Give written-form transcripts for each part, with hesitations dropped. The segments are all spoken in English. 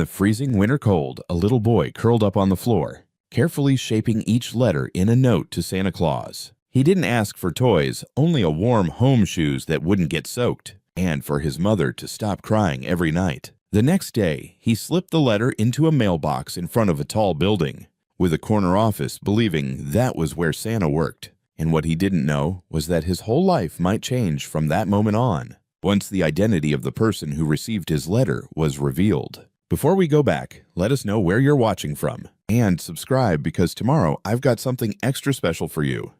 the freezing winter cold, a little boy curled up on the floor, carefully shaping each letter in a note to Santa Claus. He didn't ask for toys, only a warm home shoes that wouldn't get soaked, and for his mother to stop crying every night. The next day, he slipped the letter into a mailbox in front of a tall building, with a corner office believing that was where Santa worked. And what he didn't know was that his whole life might change from that moment on, once the identity of the person who received his letter was revealed. Before we go back, let us know where you're watching from, and subscribe because tomorrow I've got something extra special for you.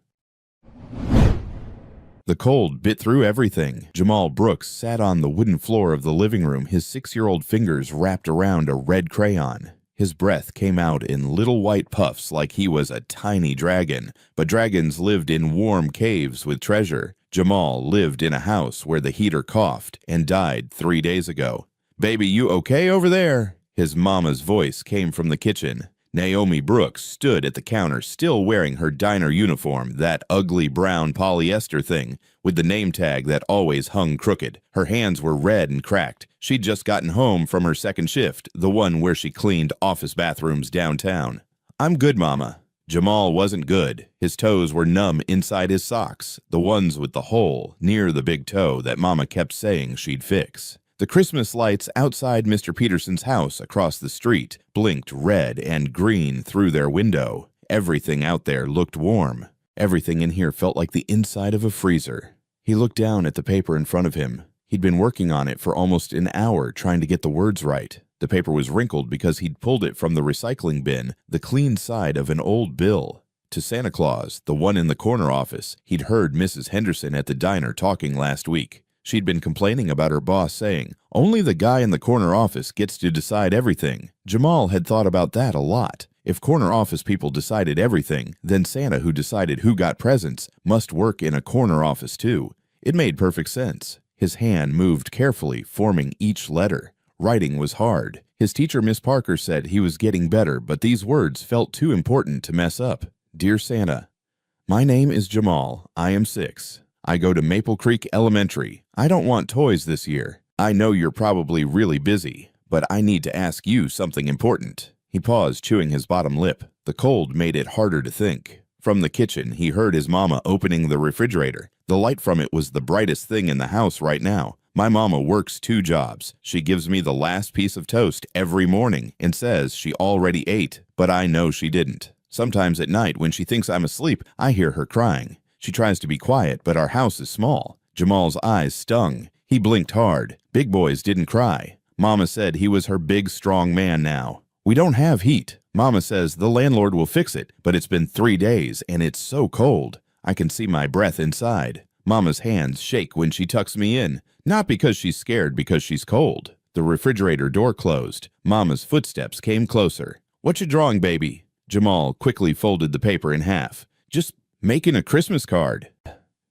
The cold bit through everything. Jamal Brooks sat on the wooden floor of the living room, his 6-year-old fingers wrapped around a red crayon. His breath came out in little white puffs like he was a tiny dragon, but dragons lived in warm caves with treasure. Jamal lived in a house where the heater coughed and died 3 days ago. "Baby, you okay over there?" His mama's voice came from the kitchen. Naomi Brooks stood at the counter, still wearing her diner uniform, that ugly brown polyester thing, with the name tag that always hung crooked. Her hands were red and cracked. She'd just gotten home from her second shift, the one where she cleaned office bathrooms downtown. "I'm good, Mama." Jamal wasn't good. His toes were numb inside his socks, the ones with the hole near the big toe that Mama kept saying she'd fix. The Christmas lights outside Mr. Peterson's house across the street blinked red and green through their window. Everything out there looked warm. Everything in here felt like the inside of a freezer. He looked down at the paper in front of him. He'd been working on it for almost an hour trying to get the words right. The paper was wrinkled because he'd pulled it from the recycling bin, the clean side of an old bill. To Santa Claus, the one in the corner office, he'd heard Mrs. Henderson at the diner talking last week. She'd been complaining about her boss saying, "Only the guy in the corner office gets to decide everything." Jamal had thought about that a lot. If corner office people decided everything, then Santa, who decided who got presents, must work in a corner office too. It made perfect sense. His hand moved carefully, forming each letter. Writing was hard. His teacher, Miss Parker, said he was getting better, but these words felt too important to mess up. "Dear Santa, my name is Jamal. I am 6. I go to Maple Creek Elementary. I don't want toys this year. I know you're probably really busy, but I need to ask you something important." He paused, chewing his bottom lip. The cold made it harder to think. From the kitchen, he heard his mama opening the refrigerator. The light from it was the brightest thing in the house right now. "My mama works 2 jobs. She gives me the last piece of toast every morning and says she already ate, but I know she didn't. Sometimes at night when she thinks I'm asleep, I hear her crying. She tries to be quiet, but our house is small." Jamal's eyes stung. He blinked hard. Big boys didn't cry. Mama said he was her big, strong man now. "We don't have heat. Mama says the landlord will fix it, but it's been 3 days and it's so cold. I can see my breath inside. Mama's hands shake when she tucks me in, not because she's scared, because she's cold." The refrigerator door closed. Mama's footsteps came closer. "What you drawing, baby?" Jamal quickly folded the paper in half. "Just making a Christmas card."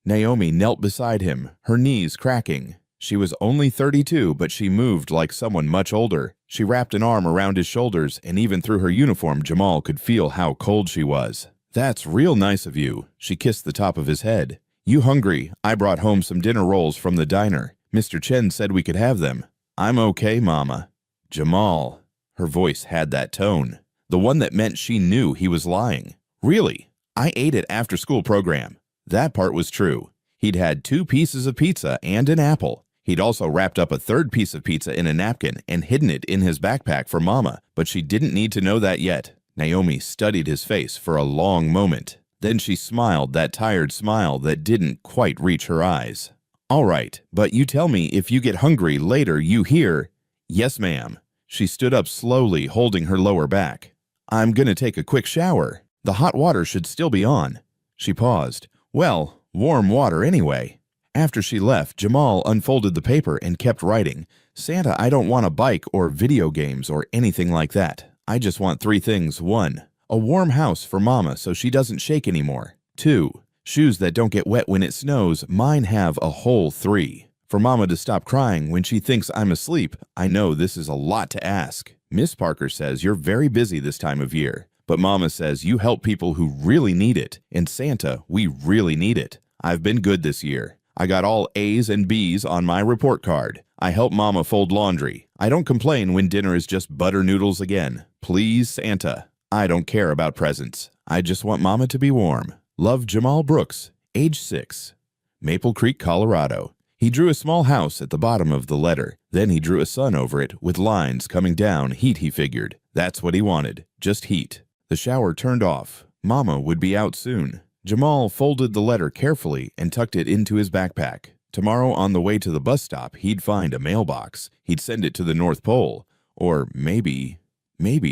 Naomi knelt beside him, her knees cracking. She was only 32, but she moved like someone much older. She wrapped an arm around his shoulders, and even through her uniform, Jamal could feel how cold she was. "That's real nice of you." She kissed the top of his head. "You hungry? I brought home some dinner rolls from the diner. Mr. Chen said we could have them." "I'm okay, Mama." "Jamal." Her voice had that tone, the one that meant she knew he was lying. "Really? I ate it after school program." That part was true. He'd had 2 pieces of pizza and an apple. He'd also wrapped up a 3rd piece of pizza in a napkin and hidden it in his backpack for Mama, but she didn't need to know that yet. Naomi studied his face for a long moment. Then she smiled, that tired smile that didn't quite reach her eyes. "All right, but you tell me if you get hungry later, you hear." "Yes, ma'am." She stood up slowly, holding her lower back. "I'm gonna take a quick shower. The hot water should still be on." She paused. "Well, warm water anyway." After she left, Jamal unfolded the paper and kept writing. "Santa, I don't want a bike or video games or anything like that. I just want 3 things. 1, a warm house for Mama so she doesn't shake anymore. 2, shoes that don't get wet when it snows. Mine have a whole 3. For Mama to stop crying when she thinks I'm asleep. I know this is a lot to ask. Miss Parker says you're very busy this time of year. But Mama says you help people who really need it. And Santa, we really need it. I've been good this year. I got all A's and B's on my report card. I help Mama fold laundry. I don't complain when dinner is just butter noodles again. Please, Santa. I don't care about presents. I just want Mama to be warm. Love, Jamal Brooks, age 6. Maple Creek, Colorado. He drew a small house at the bottom of the letter. Then he drew a sun over it with lines coming down. Heat, he figured. That's what he wanted. Just heat. The shower turned off. Mama would be out soon. Jamal folded the letter carefully and tucked it into his backpack. Tomorrow on the way to the bus stop, he'd find a mailbox. He'd send it to the North Pole. Or maybe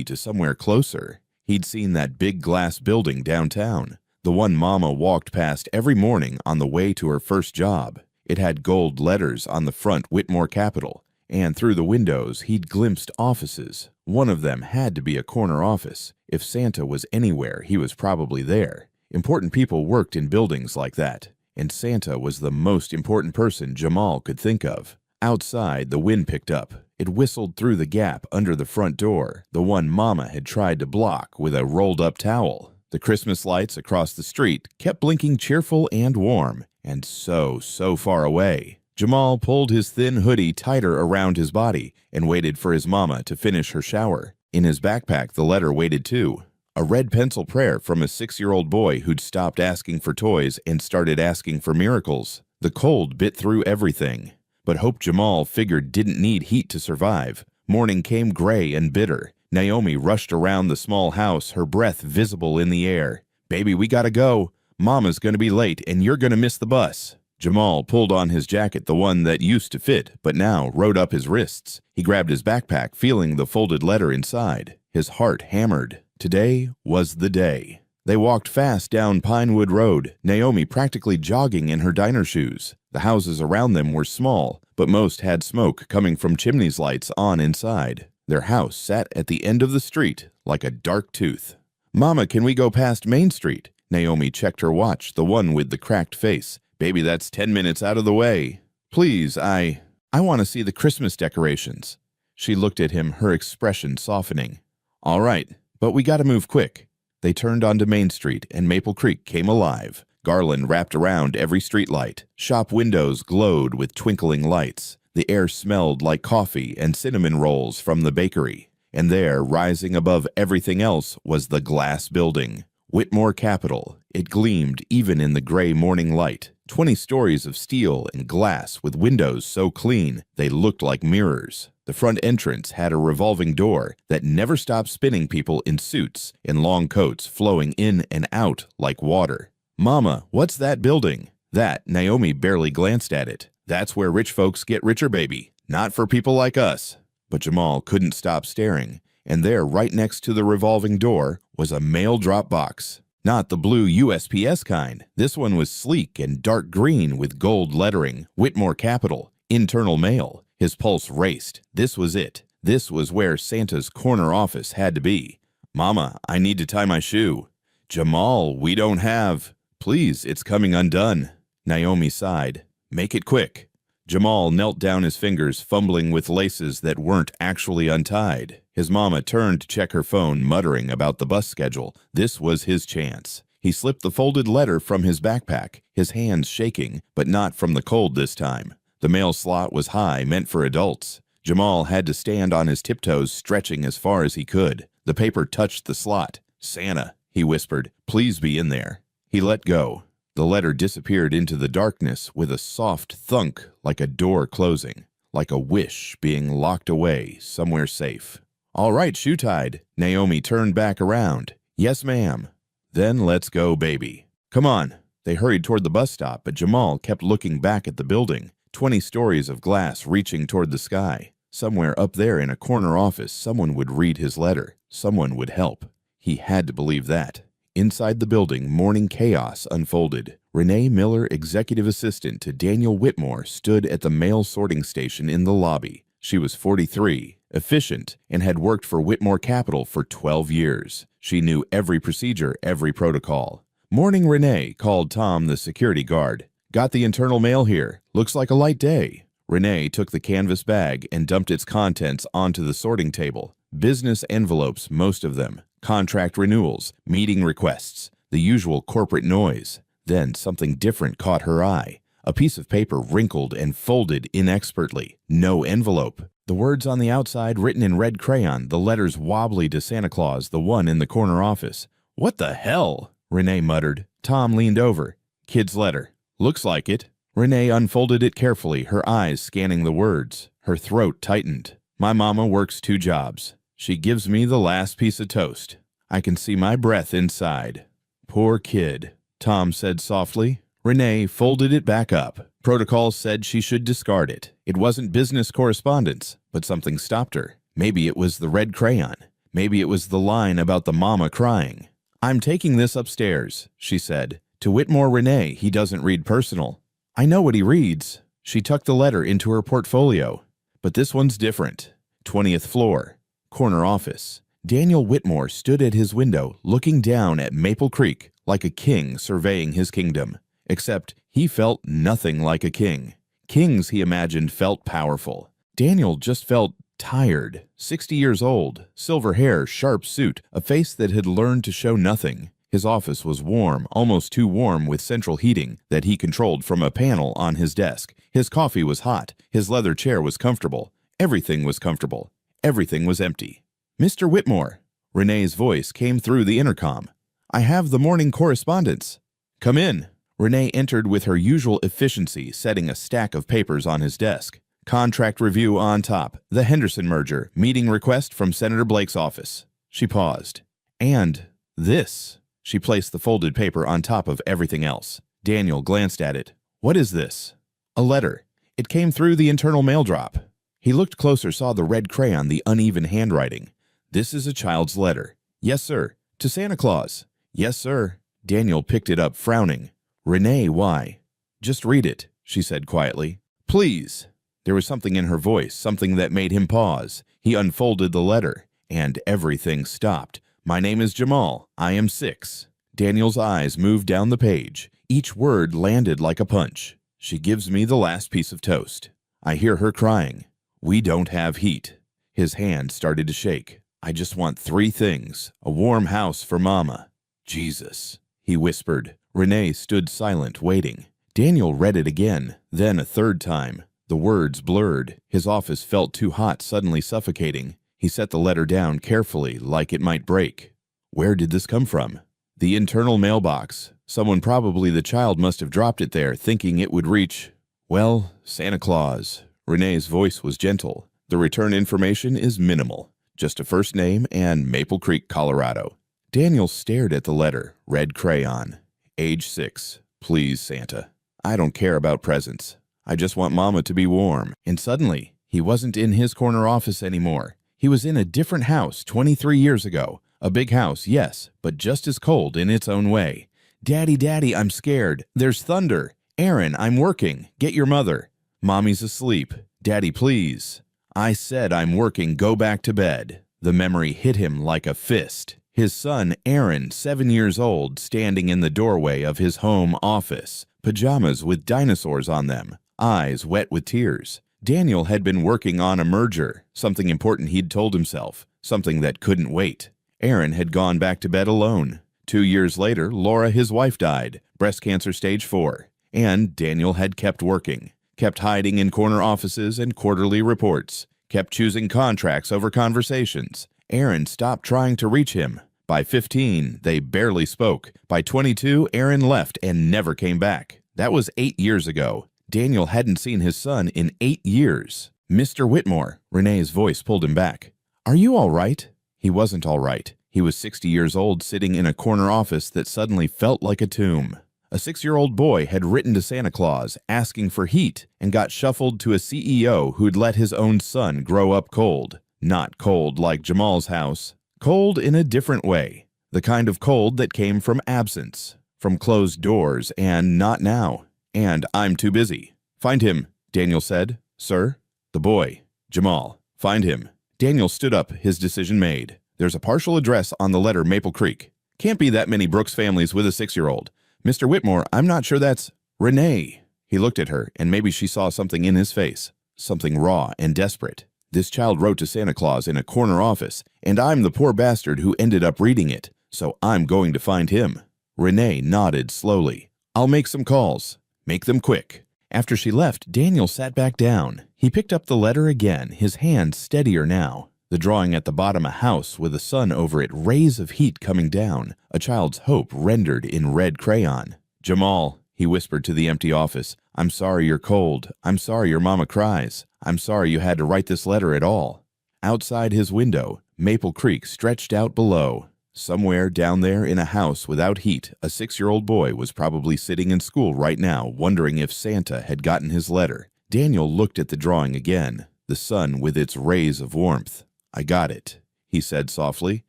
to somewhere closer. He'd seen that big glass building downtown. The one Mama walked past every morning on the way to her first job. It had gold letters on the front, Whitmore Capital, and through the windows he'd glimpsed offices. One of them had to be a corner office. If Santa was anywhere, he was probably there. Important people worked in buildings like that, and Santa was the most important person Jamal could think of. Outside, the wind picked up. It whistled through the gap under the front door, the one Mama had tried to block with a rolled-up towel. The Christmas lights across the street kept blinking cheerful and warm, and so far away. Jamal pulled his thin hoodie tighter around his body and waited for his Mama to finish her shower. In his backpack, the letter waited too. A red pencil prayer from a 6-year-old boy who'd stopped asking for toys and started asking for miracles. The cold bit through everything, but hope Jamal figured didn't need heat to survive. Morning came gray and bitter. Naomi rushed around the small house, her breath visible in the air. "Baby, we gotta go. Mama's gonna be late and you're gonna miss the bus." Jamal pulled on his jacket, the one that used to fit, but now rode up his wrists. He grabbed his backpack, feeling the folded letter inside. His heart hammered. Today was the day. They walked fast down Pinewood Road, Naomi practically jogging in her diner shoes. The houses around them were small, but most had smoke coming from chimneys lights on inside. Their house sat at the end of the street like a dark tooth. "Mama, can we go past Main Street?" Naomi checked her watch, the one with the cracked face. "Baby, that's 10 minutes out of the way. Please, I want to see the Christmas decorations." She looked at him, her expression softening. "All right, but we gotta move quick." They turned onto Main Street, and Maple Creek came alive. Garland wrapped around every streetlight. Shop windows glowed with twinkling lights. The air smelled like coffee and cinnamon rolls from the bakery. And there, rising above everything else, was the glass building. Whitmore Capital. It gleamed even in the gray morning light. 20 stories of steel and glass with windows so clean they looked like mirrors. The front entrance had a revolving door that never stopped spinning people in suits and long coats flowing in and out like water. "Mama, what's that building?" That, Naomi barely glanced at it. "That's where rich folks get richer, baby. Not for people like us." But Jamal couldn't stop staring, and there, right next to the revolving door, was a mail drop box. Not the blue USPS kind. This one was sleek and dark green with gold lettering, Whitmore Capital, internal mail. His pulse raced. This was it. This was where Santa's corner office had to be. "Mama, I need to tie my shoe." "Jamal, we don't have." "Please, it's coming undone." Naomi sighed. "Make it quick." Jamal knelt down, his fingers fumbling with laces that weren't actually untied. His Mama turned to check her phone, muttering about the bus schedule. This was his chance. He slipped the folded letter from his backpack, his hands shaking, but not from the cold this time. The mail slot was high, meant for adults. Jamal had to stand on his tiptoes, stretching as far as he could. The paper touched the slot. "Santa," he whispered, "please be in there." He let go. The letter disappeared into the darkness with a soft thunk, like a door closing, like a wish being locked away somewhere safe. "All right, shoe tied." Naomi turned back around. "Yes, ma'am." "Then let's go, baby." "Come on." They hurried toward the bus stop, but Jamal kept looking back at the building. 20 stories of glass reaching toward the sky. Somewhere up there in a corner office, someone would read his letter. Someone would help. He had to believe that. Inside the building, morning chaos unfolded. Renee Miller, executive assistant to Daniel Whitmore, stood at the mail sorting station in the lobby. She was 43, efficient, and had worked for Whitmore Capital for 12 years. She knew every procedure, every protocol. "Morning, Renee," called Tom, the security guard. "Got the internal mail here. Looks like a light day." Renee took the canvas bag and dumped its contents onto the sorting table. Business envelopes, most of them. Contract renewals, meeting requests, the usual corporate noise. Then something different caught her eye. A piece of paper wrinkled and folded inexpertly. No envelope. The words on the outside written in red crayon, the letters wobbly to Santa Claus, the one in the corner office. "What the hell?" Renee muttered. Tom leaned over. "Kid's letter." "Looks like it." Renee unfolded it carefully, her eyes scanning the words. Her throat tightened. "My mama works 2 jobs. She gives me the last piece of toast. I can see my breath inside." "Poor kid," Tom said softly. Renee folded it back up. Protocol said she should discard it. It wasn't business correspondence, but something stopped her. Maybe it was the red crayon. Maybe it was the line about the mama crying. "I'm taking this upstairs," she said. "To Whitmore Renee, he doesn't read personal." "I know what he reads." She tucked the letter into her portfolio. "But this one's different. 20th floor, corner office." Daniel Whitmore stood at his window, looking down at Maple Creek like a king surveying his kingdom. Except he felt nothing like a king. Kings, he imagined, felt powerful. Daniel just felt tired. 60 years old, silver hair, sharp suit, a face that had learned to show nothing. His office was warm, almost too warm, with central heating that he controlled from a panel on his desk. His coffee was hot. His leather chair was comfortable. Everything was comfortable. Everything was empty. "Mr. Whitmore," Renee's voice came through the intercom. "I have the morning correspondence." "Come in." Renee entered with her usual efficiency, setting a stack of papers on his desk. Contract review on top, the Henderson merger, meeting request from Senator Blake's office. She paused. "And this." She placed the folded paper on top of everything else. Daniel glanced at it. "What is this?" "A letter. It came through the internal mail drop." He looked closer, saw the red crayon, the uneven handwriting. "This is a child's letter." "Yes, sir." "To Santa Claus." "Yes, sir." Daniel picked it up, frowning. "Renee, why?" "Just read it," she said quietly. "Please." There was something in her voice, something that made him pause. He unfolded the letter, and everything stopped. "My name is Jamal. I am 6. Daniel's eyes moved down the page. Each word landed like a punch. "She gives me the last piece of toast. I hear her crying. We don't have heat." His hand started to shake. "I just want 3 things. A warm house for Mama." "Jesus," he whispered. Renee stood silent, waiting. Daniel read it again, then a 3rd time. The words blurred. His office felt too hot, suddenly suffocating. He set the letter down carefully, like it might break. Where did this come from? The internal mailbox. Someone, probably the child, must have dropped it there, thinking it would reach, well, Santa Claus. Renee's voice was gentle. "The return information is minimal. Just a first name and Maple Creek, Colorado." Daniel stared at the letter, red crayon. "Age 6. Please, Santa. I don't care about presents. I just want Mama to be warm." And suddenly, he wasn't in his corner office anymore. He was in a different house 23 years ago. A big house, yes, but just as cold in its own way. "Daddy, Daddy, I'm scared. There's thunder. Aaron, I'm working. Get your mother." "Mommy's asleep. Daddy, please." "I said I'm working. Go back to bed." The memory hit him like a fist. His son, Aaron, 7 years old, standing in the doorway of his home office. Pajamas with dinosaurs on them. Eyes wet with tears. Daniel had been working on a merger, something important he'd told himself, something that couldn't wait. Aaron had gone back to bed alone. 2 years later, Laura, his wife, died, breast cancer stage 4. And Daniel had kept working, kept hiding in corner offices and quarterly reports, kept choosing contracts over conversations. Aaron stopped trying to reach him. By 15, they barely spoke. By 22, Aaron left and never came back. That was 8 years ago. Daniel hadn't seen his son in 8 years. "Mr. Whitmore," Renee's voice pulled him back. "Are you all right?" He wasn't all right. He was 60 years old, sitting in a corner office that suddenly felt like a tomb. A 6-year-old boy had written to Santa Claus, asking for heat, and got shuffled to a CEO who'd let his own son grow up cold. Not cold like Jamal's house. Cold in a different way. The kind of cold that came from absence, from closed doors, and not now. And "I'm too busy." "Find him," Daniel said. "Sir?" "The boy. Jamal. Find him." Daniel stood up, his decision made. "There's a partial address on the letter, Maple Creek. Can't be that many Brooks families with a 6-year-old. Mr. Whitmore, I'm not sure that's—" "Renee." He looked at her, and maybe she saw something in his face, something raw and desperate. "This child wrote to Santa Claus in a corner office, and I'm the poor bastard who ended up reading it, so I'm going to find him." Renee nodded slowly. "I'll make some calls. Make them quick." After she left, Daniel sat back down. He picked up the letter again, his hand steadier now. The drawing at the bottom, a house with a sun over it, rays of heat coming down, a child's hope rendered in red crayon. "Jamal," he whispered to the empty office, "I'm sorry you're cold. I'm sorry your mama cries. I'm sorry you had to write this letter at all." Outside his window, Maple Creek stretched out below. Somewhere down there in a house without heat, a 6-year-old boy was probably sitting in school right now, wondering if Santa had gotten his letter. Daniel looked at the drawing again, the sun with its rays of warmth. "I got it," he said softly,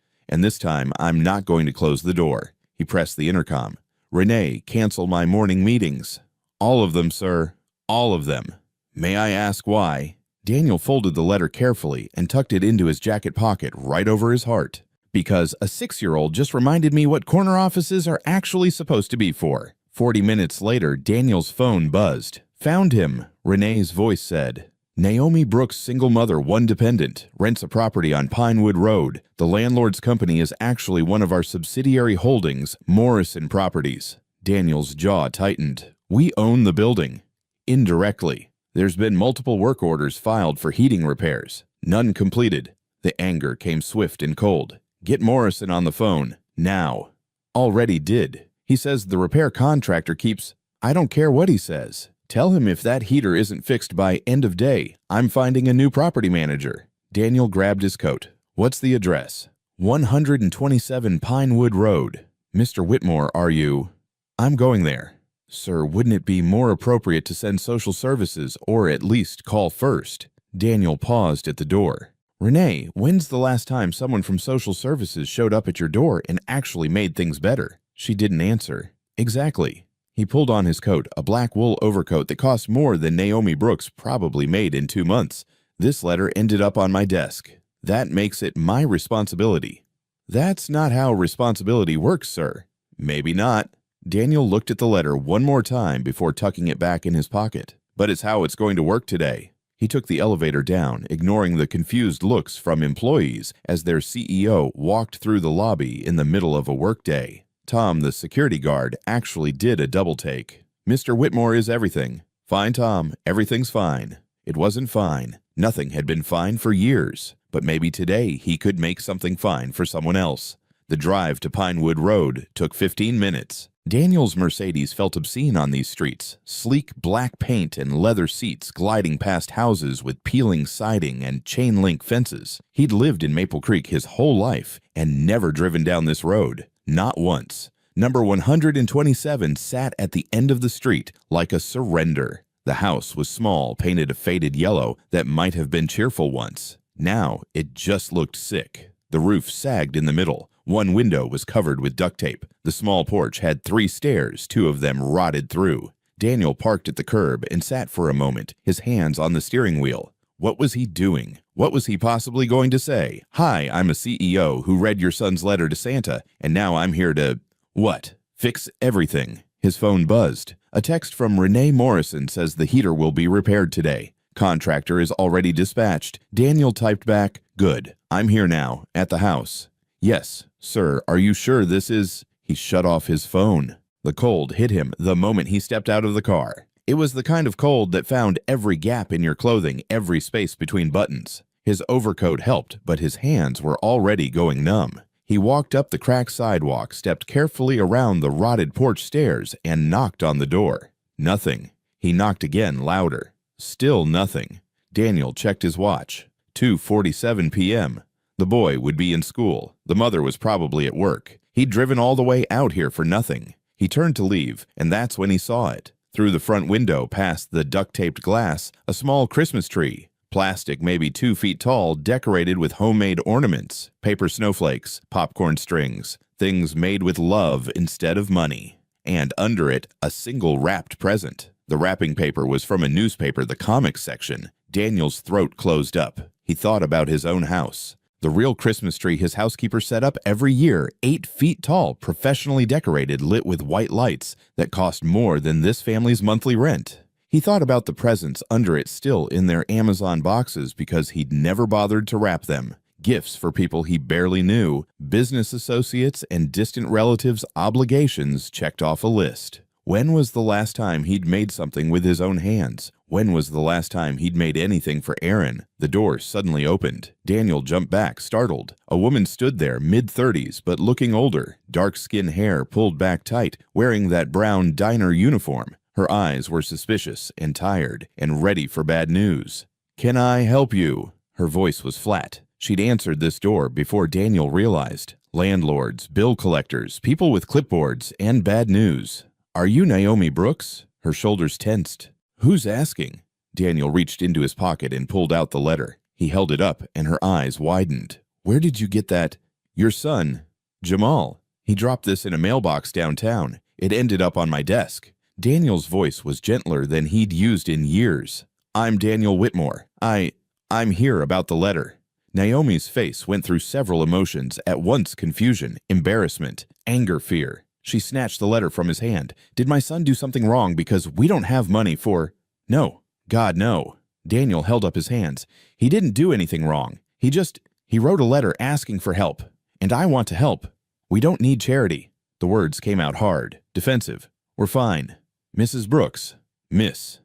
"and this time I'm not going to close the door." He pressed the intercom. "Renee, cancel my morning meetings." "All of them, sir. All of them." "May I ask why?" Daniel folded the letter carefully and tucked it into his jacket pocket right over his heart. "Because a 6-year-old just reminded me what corner offices are actually supposed to be for." 40 minutes later, Daniel's phone buzzed. "Found him," Renee's voice said. "Naomi Brooks, single mother, one dependent, rents a property on Pinewood Road. The landlord's company is actually one of our subsidiary holdings, Morrison Properties." Daniel's jaw tightened. "We own the building." "Indirectly. There's been multiple work orders filed for heating repairs. None completed." The anger came swift and cold. "Get Morrison on the phone, now." "Already did. He says the repair contractor keeps—" "I don't care what he says. Tell him if that heater isn't fixed by end of day, I'm finding a new property manager." Daniel grabbed his coat. "What's the address?" 127 Pinewood Road. "Mr. Whitmore, are you—" "I'm going there." "Sir, wouldn't it be more appropriate to send social services, or at least call first?" Daniel paused at the door. "Renee, when's the last time someone from social services showed up at your door and actually made things better?" She didn't answer. "Exactly." He pulled on his coat, a black wool overcoat that cost more than Naomi Brooks probably made in 2 months. "This letter ended up on my desk. That makes it my responsibility." "That's not how responsibility works, sir." "Maybe not." Daniel looked at the letter one more time before tucking it back in his pocket. "But it's how it's going to work today." He took the elevator down, ignoring the confused looks from employees as their CEO walked through the lobby in the middle of a workday. Tom, the security guard, actually did a double take. "Mr. Whitmore is everything." "Fine, Tom. Everything's fine." It wasn't fine. Nothing had been fine for years. But maybe today he could make something fine for someone else. The drive to Pinewood Road took 15 minutes. Daniel's Mercedes felt obscene on these streets, sleek black paint and leather seats gliding past houses with peeling siding and chain-link fences. He'd lived in Maple Creek his whole life and never driven down this road. Not once. Number 127 sat at the end of the street like a surrender. The house was small, painted a faded yellow that might have been cheerful once. Now it just looked sick. The roof sagged in the middle. One window was covered with duct tape. The small porch had 3 stairs, 2 of them rotted through. Daniel parked at the curb and sat for a moment, his hands on the steering wheel. What was he doing? What was he possibly going to say? "Hi, I'm a CEO who read your son's letter to Santa, and now I'm here to—" "What?" "Fix everything." His phone buzzed. A text from Renee Morrison says the heater will be repaired today. Contractor is already dispatched. Daniel typed back, "Good. I'm here now, at the house." "Yes, sir. Are you sure this is—" He shut off his phone. The cold hit him the moment he stepped out of the car. It was the kind of cold that found every gap in your clothing, every space between buttons. His overcoat helped, but his hands were already going numb. He walked up the cracked sidewalk, stepped carefully around the rotted porch stairs, and knocked on the door. Nothing. He knocked again, louder. Still nothing. Daniel checked his watch. 2:47 p.m. The boy would be in school. The mother was probably at work. He'd driven all the way out here for nothing. He turned to leave, and that's when he saw it. Through the front window, past the duct-taped glass, a small Christmas tree. Plastic maybe 2 feet tall, decorated with homemade ornaments, paper snowflakes, popcorn strings, things made with love instead of money. And under it, a single wrapped present. The wrapping paper was from a newspaper, the comics section. Daniel's throat closed up. He thought about his own house. The real Christmas tree his housekeeper set up every year, 8 feet tall, professionally decorated, lit with white lights that cost more than this family's monthly rent. He thought about the presents under it still in their Amazon boxes because he'd never bothered to wrap them. Gifts for people he barely knew, business associates and distant relatives' obligations checked off a list. When was the last time he'd made something with his own hands? When was the last time he'd made anything for Aaron? The door suddenly opened. Daniel jumped back, startled. A woman stood there, mid-30s, but looking older, dark skin hair pulled back tight, wearing that brown diner uniform. Her eyes were suspicious and tired and ready for bad news. "Can I help you?" Her voice was flat. She'd answered this door before Daniel realized. Landlords, bill collectors, people with clipboards, and bad news. "Are you Naomi Brooks?" Her shoulders tensed. "Who's asking?" Daniel reached into his pocket and pulled out the letter. He held it up, and her eyes widened. "Where did you get that?" "Your son, Jamal. He dropped this in a mailbox downtown. It ended up on my desk." Daniel's voice was gentler than he'd used in years. "I'm Daniel Whitmore. I'm here about the letter." Naomi's face went through several emotions at once: confusion, embarrassment, anger, fear. She snatched the letter from his hand. "Did my son do something wrong? Because we don't have money for—" "No. God, no." Daniel held up his hands. "He didn't do anything wrong. He wrote a letter asking for help. And I want to help. We don't need charity." The words came out hard, defensive. "We're fine. Mrs. Brooks. Miss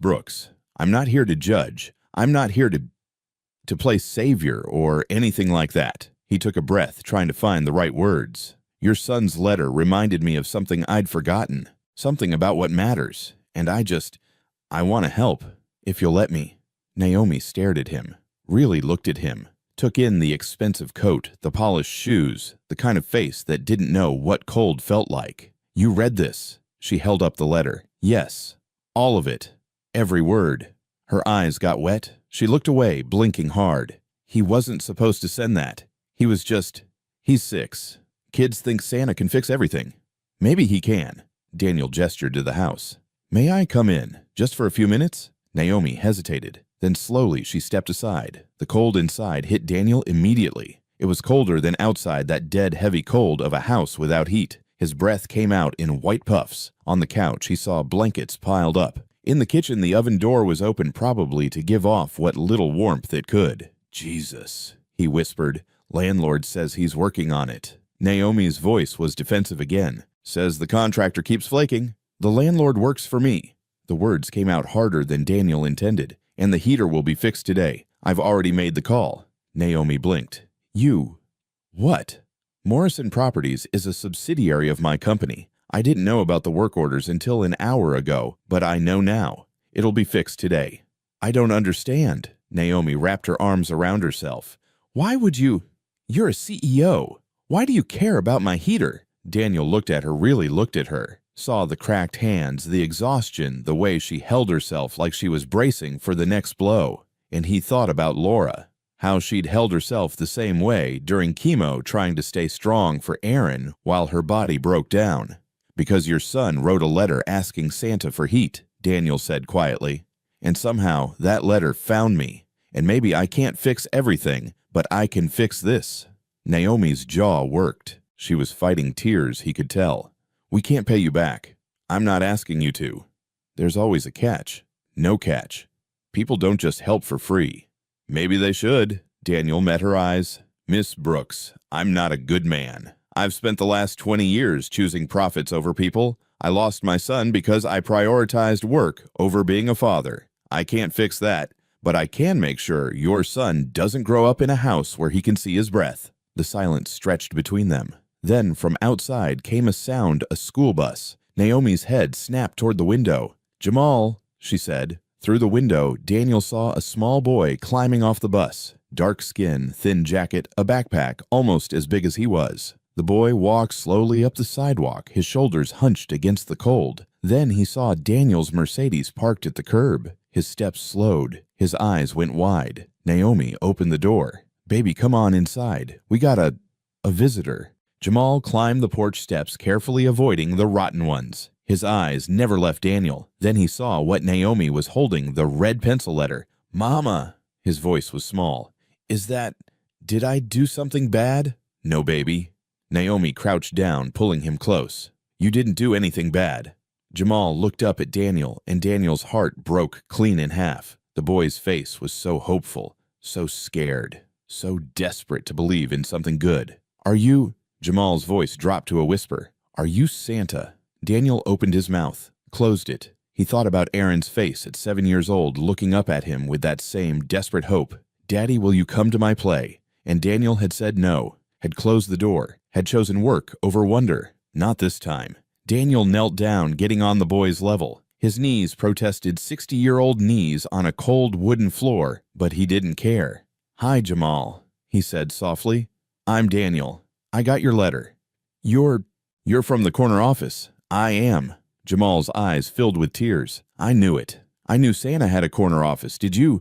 Brooks. I'm not here to judge. I'm not here to play savior or anything like that." He took a breath, trying to find the right words. "Your son's letter reminded me of something I'd forgotten, something about what matters, and I want to help, if you'll let me." Naomi stared at him, really looked at him, took in the expensive coat, the polished shoes, the kind of face that didn't know what cold felt like. "You read this?" She held up the letter. "Yes, all of it, every word." Her eyes got wet. She looked away, blinking hard. "He wasn't supposed to send that. He's 6. Kids think Santa can fix everything. Maybe he can." Daniel gestured to the house. "May I come in, just for a few minutes?" Naomi hesitated. Then slowly she stepped aside. The cold inside hit Daniel immediately. It was colder than outside, that dead, heavy cold of a house without heat. His breath came out in white puffs. On the couch, he saw blankets piled up. In the kitchen, the oven door was open, probably to give off what little warmth it could. "Jesus," he whispered. "Landlord says he's working on it." Naomi's voice was defensive again. "Says the contractor keeps flaking. The landlord works for me." The words came out harder than Daniel intended. "And the heater will be fixed today. I've already made the call." Naomi blinked. "You? What?" "Morrison Properties is a subsidiary of my company. I didn't know about the work orders until an hour ago, but I know now. It'll be fixed today." "I don't understand." Naomi wrapped her arms around herself. "Why would you? You're a CEO. Why do you care about my heater?" Daniel looked at her, really looked at her, saw the cracked hands, the exhaustion, the way she held herself like she was bracing for the next blow. And he thought about Laura, how she'd held herself the same way during chemo, trying to stay strong for Aaron while her body broke down. "Because your son wrote a letter asking Santa for heat," Daniel said quietly. "And somehow that letter found me. And maybe I can't fix everything, but I can fix this." Naomi's jaw worked. She was fighting tears, he could tell. "We can't pay you back. I'm not asking you to." "There's always a catch." "No catch. People don't just help for free." "Maybe they should." Daniel met her eyes. "Miss Brooks, I'm not a good man. I've spent the last 20 years choosing profits over people. I lost my son because I prioritized work over being a father. I can't fix that, but I can make sure your son doesn't grow up in a house where he can see his breath." The silence stretched between them. Then from outside came a sound, a school bus. Naomi's head snapped toward the window. "Jamal," she said. Through the window, Daniel saw a small boy climbing off the bus. Dark skin, thin jacket, a backpack almost as big as he was. The boy walked slowly up the sidewalk, his shoulders hunched against the cold. Then he saw Daniel's Mercedes parked at the curb. His steps slowed. His eyes went wide. Naomi opened the door. "Baby, come on inside. We got a visitor." Jamal climbed the porch steps, carefully avoiding the rotten ones. His eyes never left Daniel. Then he saw what Naomi was holding, the red pencil letter. "Mama." His voice was small. Did I do something bad?" "No, baby." Naomi crouched down, pulling him close. "You didn't do anything bad." Jamal looked up at Daniel, and Daniel's heart broke clean in half. The boy's face was so hopeful, so scared, so desperate to believe in something good. "Are you—" Jamal's voice dropped to a whisper. "Are you Santa?" Daniel opened his mouth, closed it. He thought about Aaron's face at 7 years old, looking up at him with that same desperate hope. "Daddy, will you come to my play?" And Daniel had said no, had closed the door, had chosen work over wonder. Not this time. Daniel knelt down, getting on the boy's level. His knees protested 60-year-old knees on a cold wooden floor, but he didn't care. "Hi, Jamal," he said softly. "I'm Daniel. I got your letter." You're from the corner office." "I am." Jamal's eyes filled with tears. "I knew it. I knew Santa had a corner office. Did you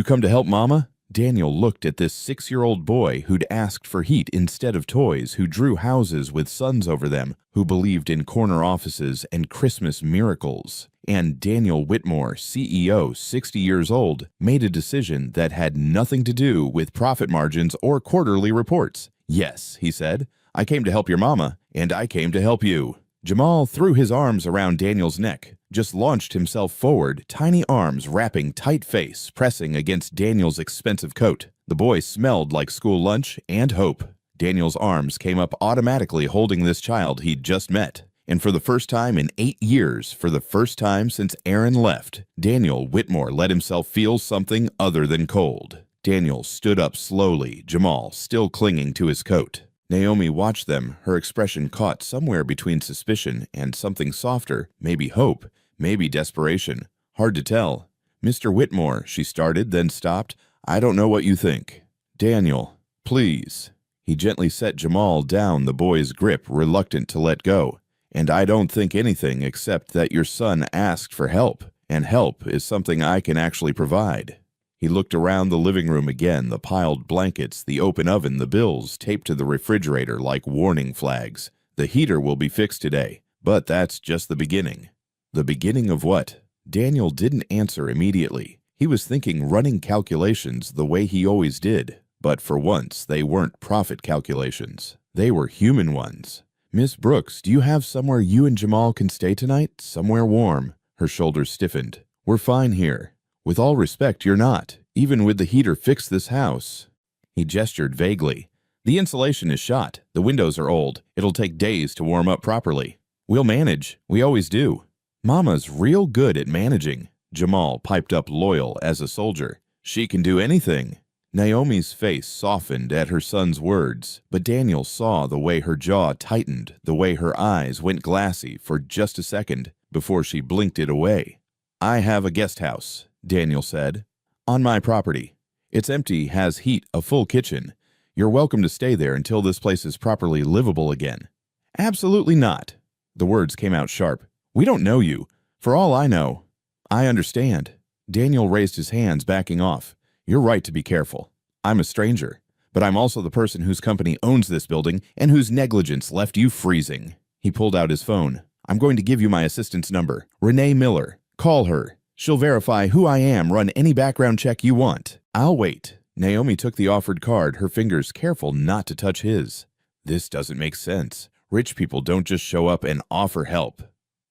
come to help Mama?" Daniel looked at this 6-year-old boy who'd asked for heat instead of toys, who drew houses with suns over them, who believed in corner offices and Christmas miracles. And Daniel Whitmore, CEO, 60 years old, made a decision that had nothing to do with profit margins or quarterly reports. "Yes," he said, "I came to help your mama, and I came to help you." Jamal threw his arms around Daniel's neck, just launched himself forward, tiny arms wrapping tight face, pressing against Daniel's expensive coat. The boy smelled like school lunch and hope. Daniel's arms came up automatically, holding this child he'd just met. And for the first time in 8 years, for the first time since Aaron left, Daniel Whitmore let himself feel something other than cold. Daniel stood up slowly, Jamal still clinging to his coat. Naomi watched them, her expression caught somewhere between suspicion and something softer, maybe hope, maybe desperation. Hard to tell. "Mr. Whitmore," she started, then stopped. "I don't know what you think." "Daniel, please." He gently set Jamal down, the boy's grip reluctant to let go. "And I don't think anything except that your son asked for help, and help is something I can actually provide." He looked around the living room again, the piled blankets, the open oven, the bills taped to the refrigerator like warning flags. "The heater will be fixed today, but that's just the beginning." The beginning of what? Daniel didn't answer immediately. He was thinking running calculations the way he always did, but for once they weren't profit calculations. They were human ones. "Miss Brooks, do you have somewhere you and Jamal can stay tonight? Somewhere warm?" Her shoulders stiffened. "We're fine here." "With all respect, you're not. Even with the heater fixed this house." He gestured vaguely. "The insulation is shot. The windows are old. It'll take days to warm up properly." "We'll manage. We always do." "Mama's real good at managing." Jamal piped up, loyal as a soldier. "She can do anything." Naomi's face softened at her son's words, but Daniel saw the way her jaw tightened, the way her eyes went glassy for just a second before she blinked it away. "I have a guest house," Daniel said, "on my property. It's empty, has heat, a full kitchen. You're welcome to stay there until this place is properly livable again." "Absolutely not." The words came out sharp. "We don't know you. For all I know." "I understand." Daniel raised his hands, backing off. "You're right to be careful. I'm a stranger, but I'm also the person whose company owns this building and whose negligence left you freezing." He pulled out his phone. "I'm going to give you my assistant's number, Renee Miller. Call her. She'll verify who I am, run any background check you want. I'll wait." Naomi took the offered card, her fingers careful not to touch his. "This doesn't make sense. Rich people don't just show up and offer help."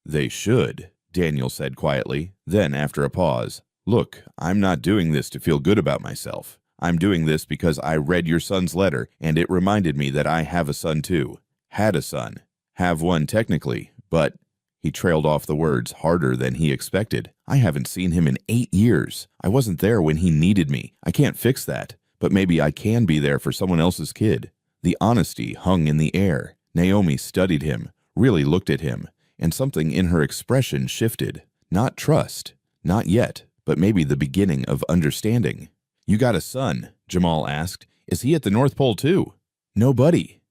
"They should," Daniel said quietly. Then, after a pause, "Look, I'm not doing this to feel good about myself. I'm doing this because I read your son's letter, and it reminded me that I have a son too. Had a son. Have one technically, but..." He trailed off the words harder than he expected. "I haven't seen him in 8 years. I wasn't there when he needed me. I can't fix that, but maybe I can be there for someone else's kid." The honesty hung in the air. Naomi studied him, really looked at him, and something in her expression shifted. Not trust, not yet, but maybe the beginning of understanding. "You got a son?" Jamal asked. "Is he at the North Pole too?" "No, buddy.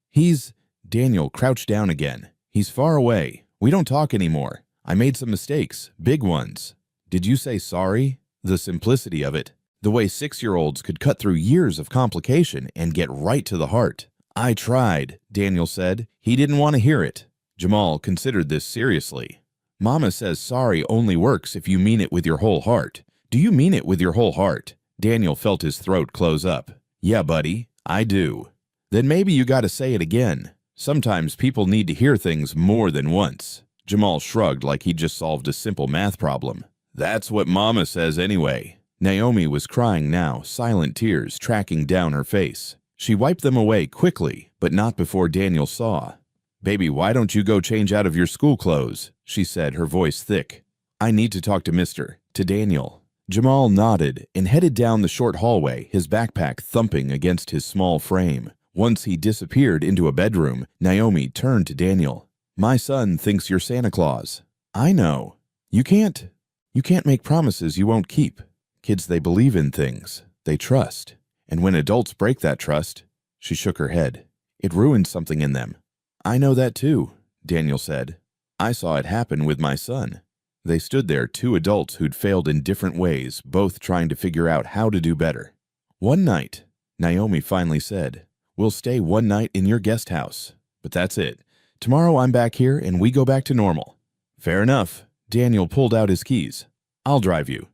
Daniel crouched down again. "He's far away. We don't talk anymore. I made some mistakes, big ones." "Did you say sorry?" The simplicity of it. The way 6-year-olds could cut through years of complication and get right to the heart. "I tried," Daniel said. He didn't want to hear it. Jamal considered this seriously. "Mama says sorry only works if you mean it with your whole heart. Do you mean it with your whole heart?" Daniel felt his throat close up. "Yeah, buddy, I do." "Then maybe you gotta say it again. Sometimes people need to hear things more than once." Jamal shrugged like he just solved a simple math problem. "That's what Mama says anyway." Naomi was crying now, silent tears tracking down her face. She wiped them away quickly, but not before Daniel saw. "Baby, why don't you go change out of your school clothes?" she said, her voice thick. "I need to talk to Daniel." Jamal nodded and headed down the short hallway, his backpack thumping against his small frame. Once he disappeared into a bedroom, Naomi turned to Daniel. "My son thinks you're Santa Claus." "I know. You can't make promises you won't keep. Kids, they believe in things. They trust. And when adults break that trust," she shook her head, "it ruins something in them." "I know that too," Daniel said. "I saw it happen with my son." They stood there, two adults who'd failed in different ways, both trying to figure out how to do better. "One night," Naomi finally said, "we'll stay one night in your guest house. But that's it. Tomorrow I'm back here and we go back to normal." "Fair enough." Daniel pulled out his keys. "I'll drive you.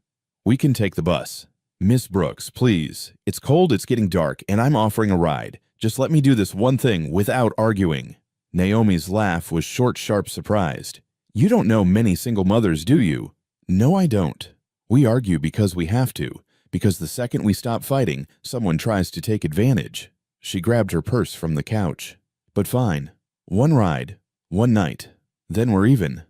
We can take the bus." "Miss Brooks, please. It's cold, it's getting dark, and I'm offering a ride. Just let me do this one thing without arguing." Naomi's laugh was short, sharp, surprised. "You don't know many single mothers, do you?" "No, I don't. We argue because we have to, because the second we stop fighting, someone tries to take advantage." She grabbed her purse from the couch. "But fine. One ride. One night. Then we're even."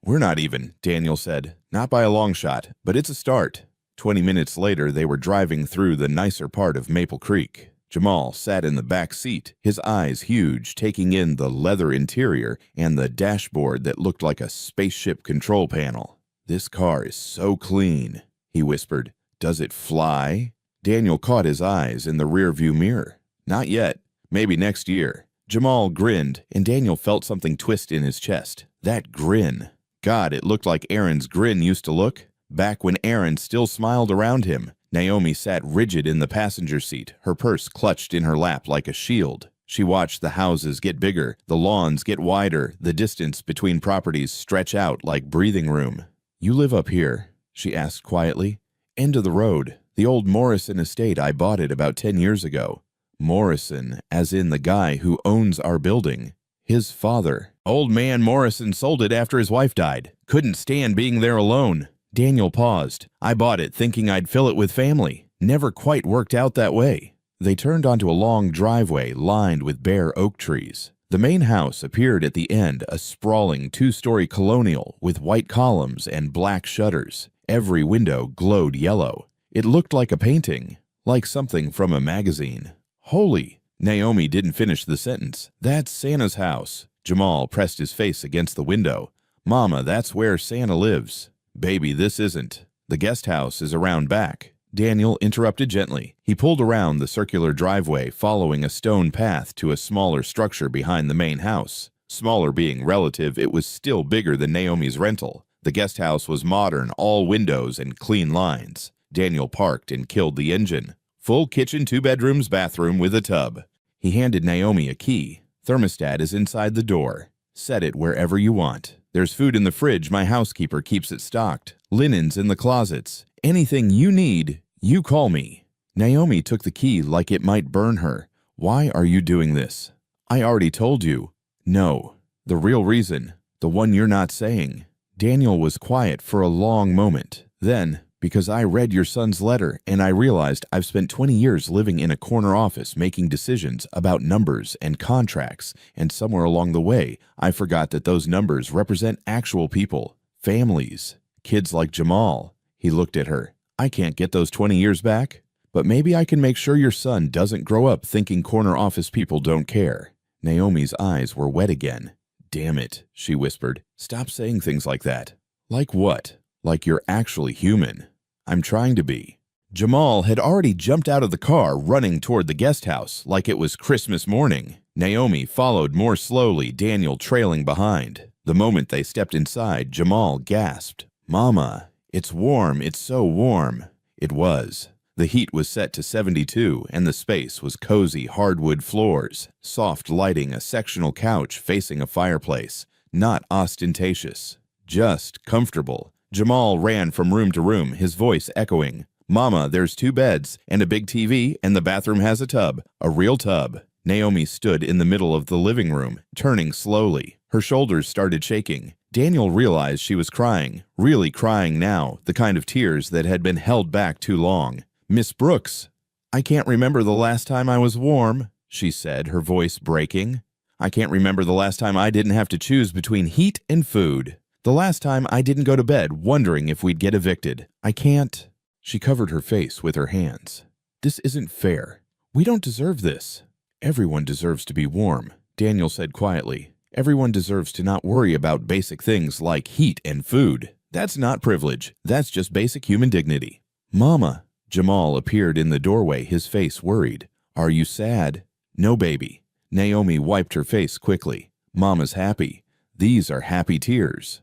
"We're not even," Daniel said. "Not by a long shot, but it's a start." 20 minutes later, they were driving through the nicer part of Maple Creek. Jamal sat in the back seat, his eyes huge, taking in the leather interior and the dashboard that looked like a spaceship control panel. "This car is so clean," he whispered. "Does it fly?" Daniel caught his eyes in the rearview mirror. "Not yet. Maybe next year." Jamal grinned, and Daniel felt something twist in his chest. That grin. God, it looked like Aaron's grin used to look, back when Aaron still smiled around him. Naomi sat rigid in the passenger seat, her purse clutched in her lap like a shield. She watched the houses get bigger, the lawns get wider, the distance between properties stretch out like breathing room. "You live up here?" she asked quietly. "End of the road. The old Morrison estate. I bought it about 10 years ago." Morrison, as in the guy who owns our building. His father. "Old man Morrison sold it after his wife died. Couldn't stand being there alone." Daniel paused. "I bought it thinking I'd fill it with family. Never quite worked out that way." They turned onto a long driveway lined with bare oak trees. The main house appeared at the end, a sprawling two-story colonial with white columns and black shutters. Every window glowed yellow. It looked like a painting, like something from a magazine. "Holy!" Naomi didn't finish the sentence. "That's Santa's house." Jamal pressed his face against the window. "Mama, that's where Santa lives." "Baby, this isn't. The guest house is around back." Daniel interrupted gently. He pulled around the circular driveway, following a stone path to a smaller structure behind the main house. Smaller being relative, it was still bigger than Naomi's rental. The guest house was modern, all windows and clean lines. Daniel parked and killed the engine. Full kitchen, 2 bedrooms, bathroom with a tub. He handed Naomi a key. "Thermostat is inside the door. Set it wherever you want. There's food in the fridge, my housekeeper keeps it stocked. Linens in the closets. Anything you need, you call me." Naomi took the key like it might burn her. "Why are you doing this?" "I already told you." "No. The real reason. The one you're not saying." Daniel was quiet for a long moment. Then, "Because I read your son's letter and I realized I've spent 20 years living in a corner office making decisions about numbers and contracts, and somewhere along the way, I forgot that those numbers represent actual people, families, kids like Jamal." He looked at her. "I can't get those 20 years back, but maybe I can make sure your son doesn't grow up thinking corner office people don't care." Naomi's eyes were wet again. "Damn it," she whispered. "Stop saying things like that." "Like what? Like you're actually human." "I'm trying to be." Jamal had already jumped out of the car, running toward the guest house like it was Christmas morning. Naomi followed more slowly, Daniel trailing behind. The moment they stepped inside, Jamal gasped. "Mama, it's warm, it's so warm." It was. The heat was set to 72, and the space was cozy hardwood floors, soft lighting, a sectional couch facing a fireplace. Not ostentatious, just comfortable. Jamal ran from room to room, his voice echoing. "Mama, there's 2 beds, and a big TV, and the bathroom has a tub. A real tub." Naomi stood in the middle of the living room, turning slowly. Her shoulders started shaking. Daniel realized she was crying, really crying now, the kind of tears that had been held back too long. "Miss Brooks." "I can't remember the last time I was warm," she said, her voice breaking. I can't remember the last time I didn't have to choose between heat and food. The last time I didn't go to bed wondering if we'd get evicted. I can't." She covered her face with her hands. "This isn't fair. We don't deserve this." "Everyone deserves to be warm," Daniel said quietly. "Everyone deserves to not worry about basic things like heat and food. That's not privilege. That's just basic human dignity." "Mama." Jamal appeared in the doorway, his face worried. "Are you sad?" "No, baby." Naomi wiped her face quickly. "Mama's happy. These are happy tears."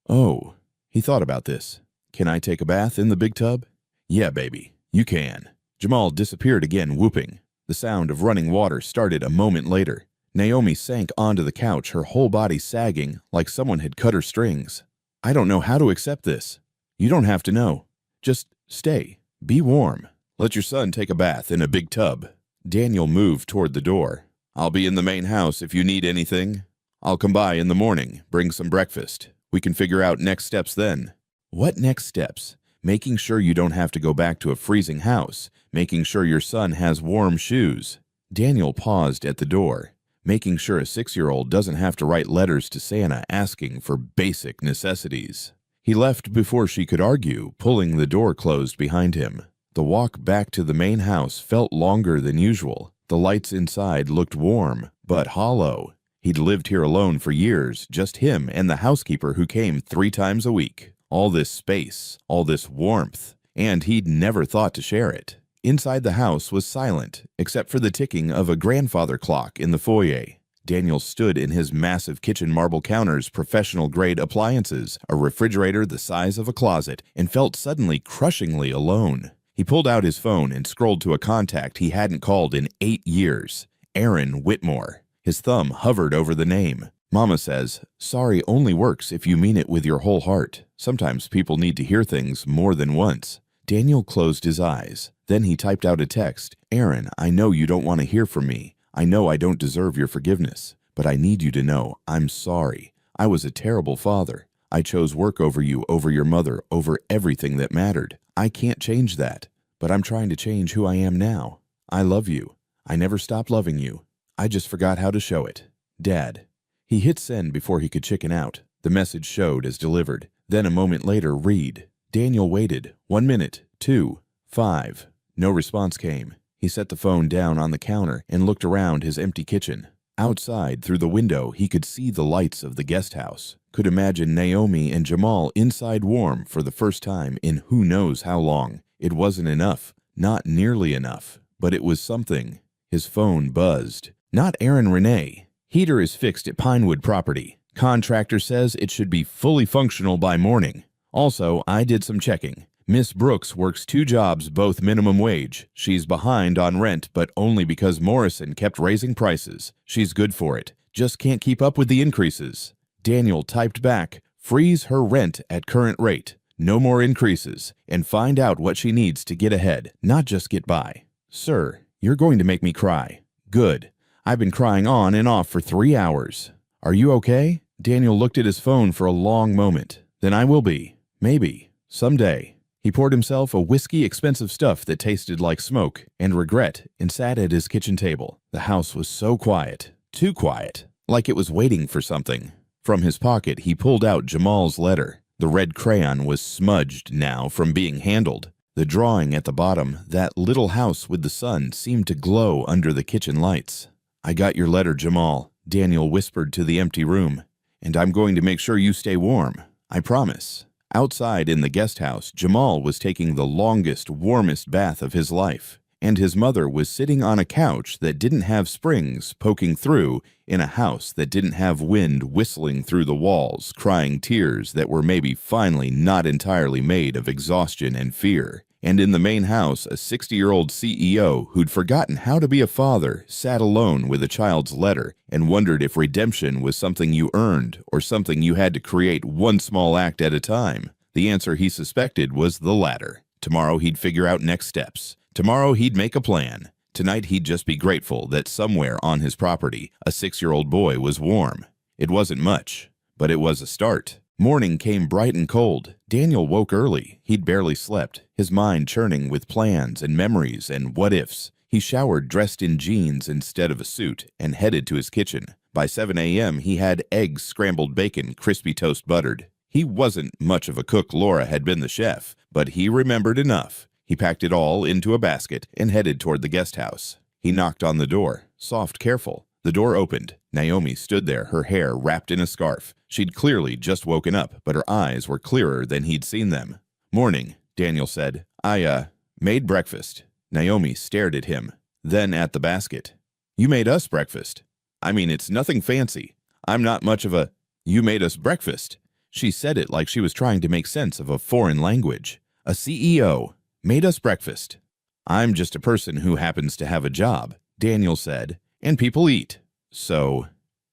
"Oh." He thought about this. "Can I take a bath in the big tub?" "Yeah, baby, you can." Jamal disappeared again, whooping. The sound of running water started a moment later. Naomi sank onto the couch, her whole body sagging like someone had cut her strings. "I don't know how to accept this." "You don't have to know. Just stay. Be warm. Let your son take a bath in a big tub." Daniel moved toward the door. "I'll be in the main house if you need anything. I'll come by in the morning, bring some breakfast. We can figure out next steps then." "What next steps?" "Making sure you don't have to go back to a freezing house. Making sure your son has warm shoes." Daniel paused at the door. Making sure a 6-year-old doesn't have to write letters to Santa asking for basic necessities. He left before she could argue, pulling the door closed behind him. The walk back to the main house felt longer than usual. The lights inside looked warm, but hollow. He'd lived here alone for years, just him and the housekeeper who came 3 times a week. All this space, all this warmth, and he'd never thought to share it. Inside the house was silent, except for the ticking of a grandfather clock in the foyer. Daniel stood in his massive kitchen marble counters, professional-grade appliances, a refrigerator the size of a closet, and felt suddenly crushingly alone. He pulled out his phone and scrolled to a contact he hadn't called in 8 years, Aaron Whitmore. His thumb hovered over the name. "Mama says, sorry only works if you mean it with your whole heart. Sometimes people need to hear things more than once." Daniel closed his eyes. Then he typed out a text. "Aaron, I know you don't want to hear from me. I know I don't deserve your forgiveness, but I need you to know I'm sorry. I was a terrible father. I chose work over you, over your mother, over everything that mattered. I can't change that, but I'm trying to change who I am now. I love you. I never stopped loving you. I just forgot how to show it. Dad." He hit send before he could chicken out. The message showed as delivered. Then a moment later, read. Daniel waited. 1 minute, 2, 5. No response came. He set the phone down on the counter and looked around his empty kitchen. Outside, through the window, he could see the lights of the guest house. Could imagine Naomi and Jamal inside warm for the first time in who knows how long. It wasn't enough. Not nearly enough. But it was something. His phone buzzed. Not Aaron Renee. Heater is fixed at Pinewood property. Contractor says it should be fully functional by morning. Also, I did some checking. Miss Brooks works 2 jobs, both minimum wage. She's behind on rent, but only because Morrison kept raising prices. She's good for it. Just can't keep up with the increases. Daniel typed back, freeze her rent at current rate. No more increases. And find out what she needs to get ahead, not just get by. Sir, you're going to make me cry. Good. I've been crying on and off for 3 hours. Are you okay? Daniel looked at his phone for a long moment. Then I will be. Maybe. Someday. He poured himself a whiskey expensive stuff that tasted like smoke and regret and sat at his kitchen table. The house was so quiet. Too quiet. Like it was waiting for something. From his pocket, he pulled out Jamal's letter. The red crayon was smudged now from being handled. The drawing at the bottom, that little house with the sun, seemed to glow under the kitchen lights. I got your letter, Jamal, Daniel whispered to the empty room. And I'm going to make sure you stay warm. I promise. Outside in the guest house, Jamal was taking the longest, warmest bath of his life, and his mother was sitting on a couch that didn't have springs poking through in a house that didn't have wind whistling through the walls, crying tears that were maybe finally not entirely made of exhaustion and fear. And in the main house, a 60-year-old CEO who'd forgotten how to be a father sat alone with a child's letter and wondered if redemption was something you earned or something you had to create one small act at a time. The answer he suspected was the latter. Tomorrow he'd figure out next steps. Tomorrow he'd make a plan. Tonight he'd just be grateful that somewhere on his property, a 6-year-old boy was warm. It wasn't much, but it was a start. Morning came bright and cold. Daniel woke early. He'd barely slept, his mind churning with plans and memories and what-ifs. He showered dressed in jeans instead of a suit and headed to his kitchen. By 7 a.m., he had eggs, scrambled bacon, crispy toast buttered. He wasn't much of a cook. Laura had been the chef, but he remembered enough. He packed it all into a basket and headed toward the guest house. He knocked on the door, soft, careful. The door opened. Naomi stood there, her hair wrapped in a scarf. She'd clearly just woken up, but her eyes were clearer than he'd seen them. "Morning," Daniel said. I made breakfast." Naomi stared at him, then at the basket. "You made us breakfast." "I mean, it's nothing fancy. I'm not much of a—" "You made us breakfast." She said it like she was trying to make sense of a foreign language. "A CEO made us breakfast." "I'm just a person who happens to have a job," Daniel said, "and people eat. So,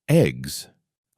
eggs."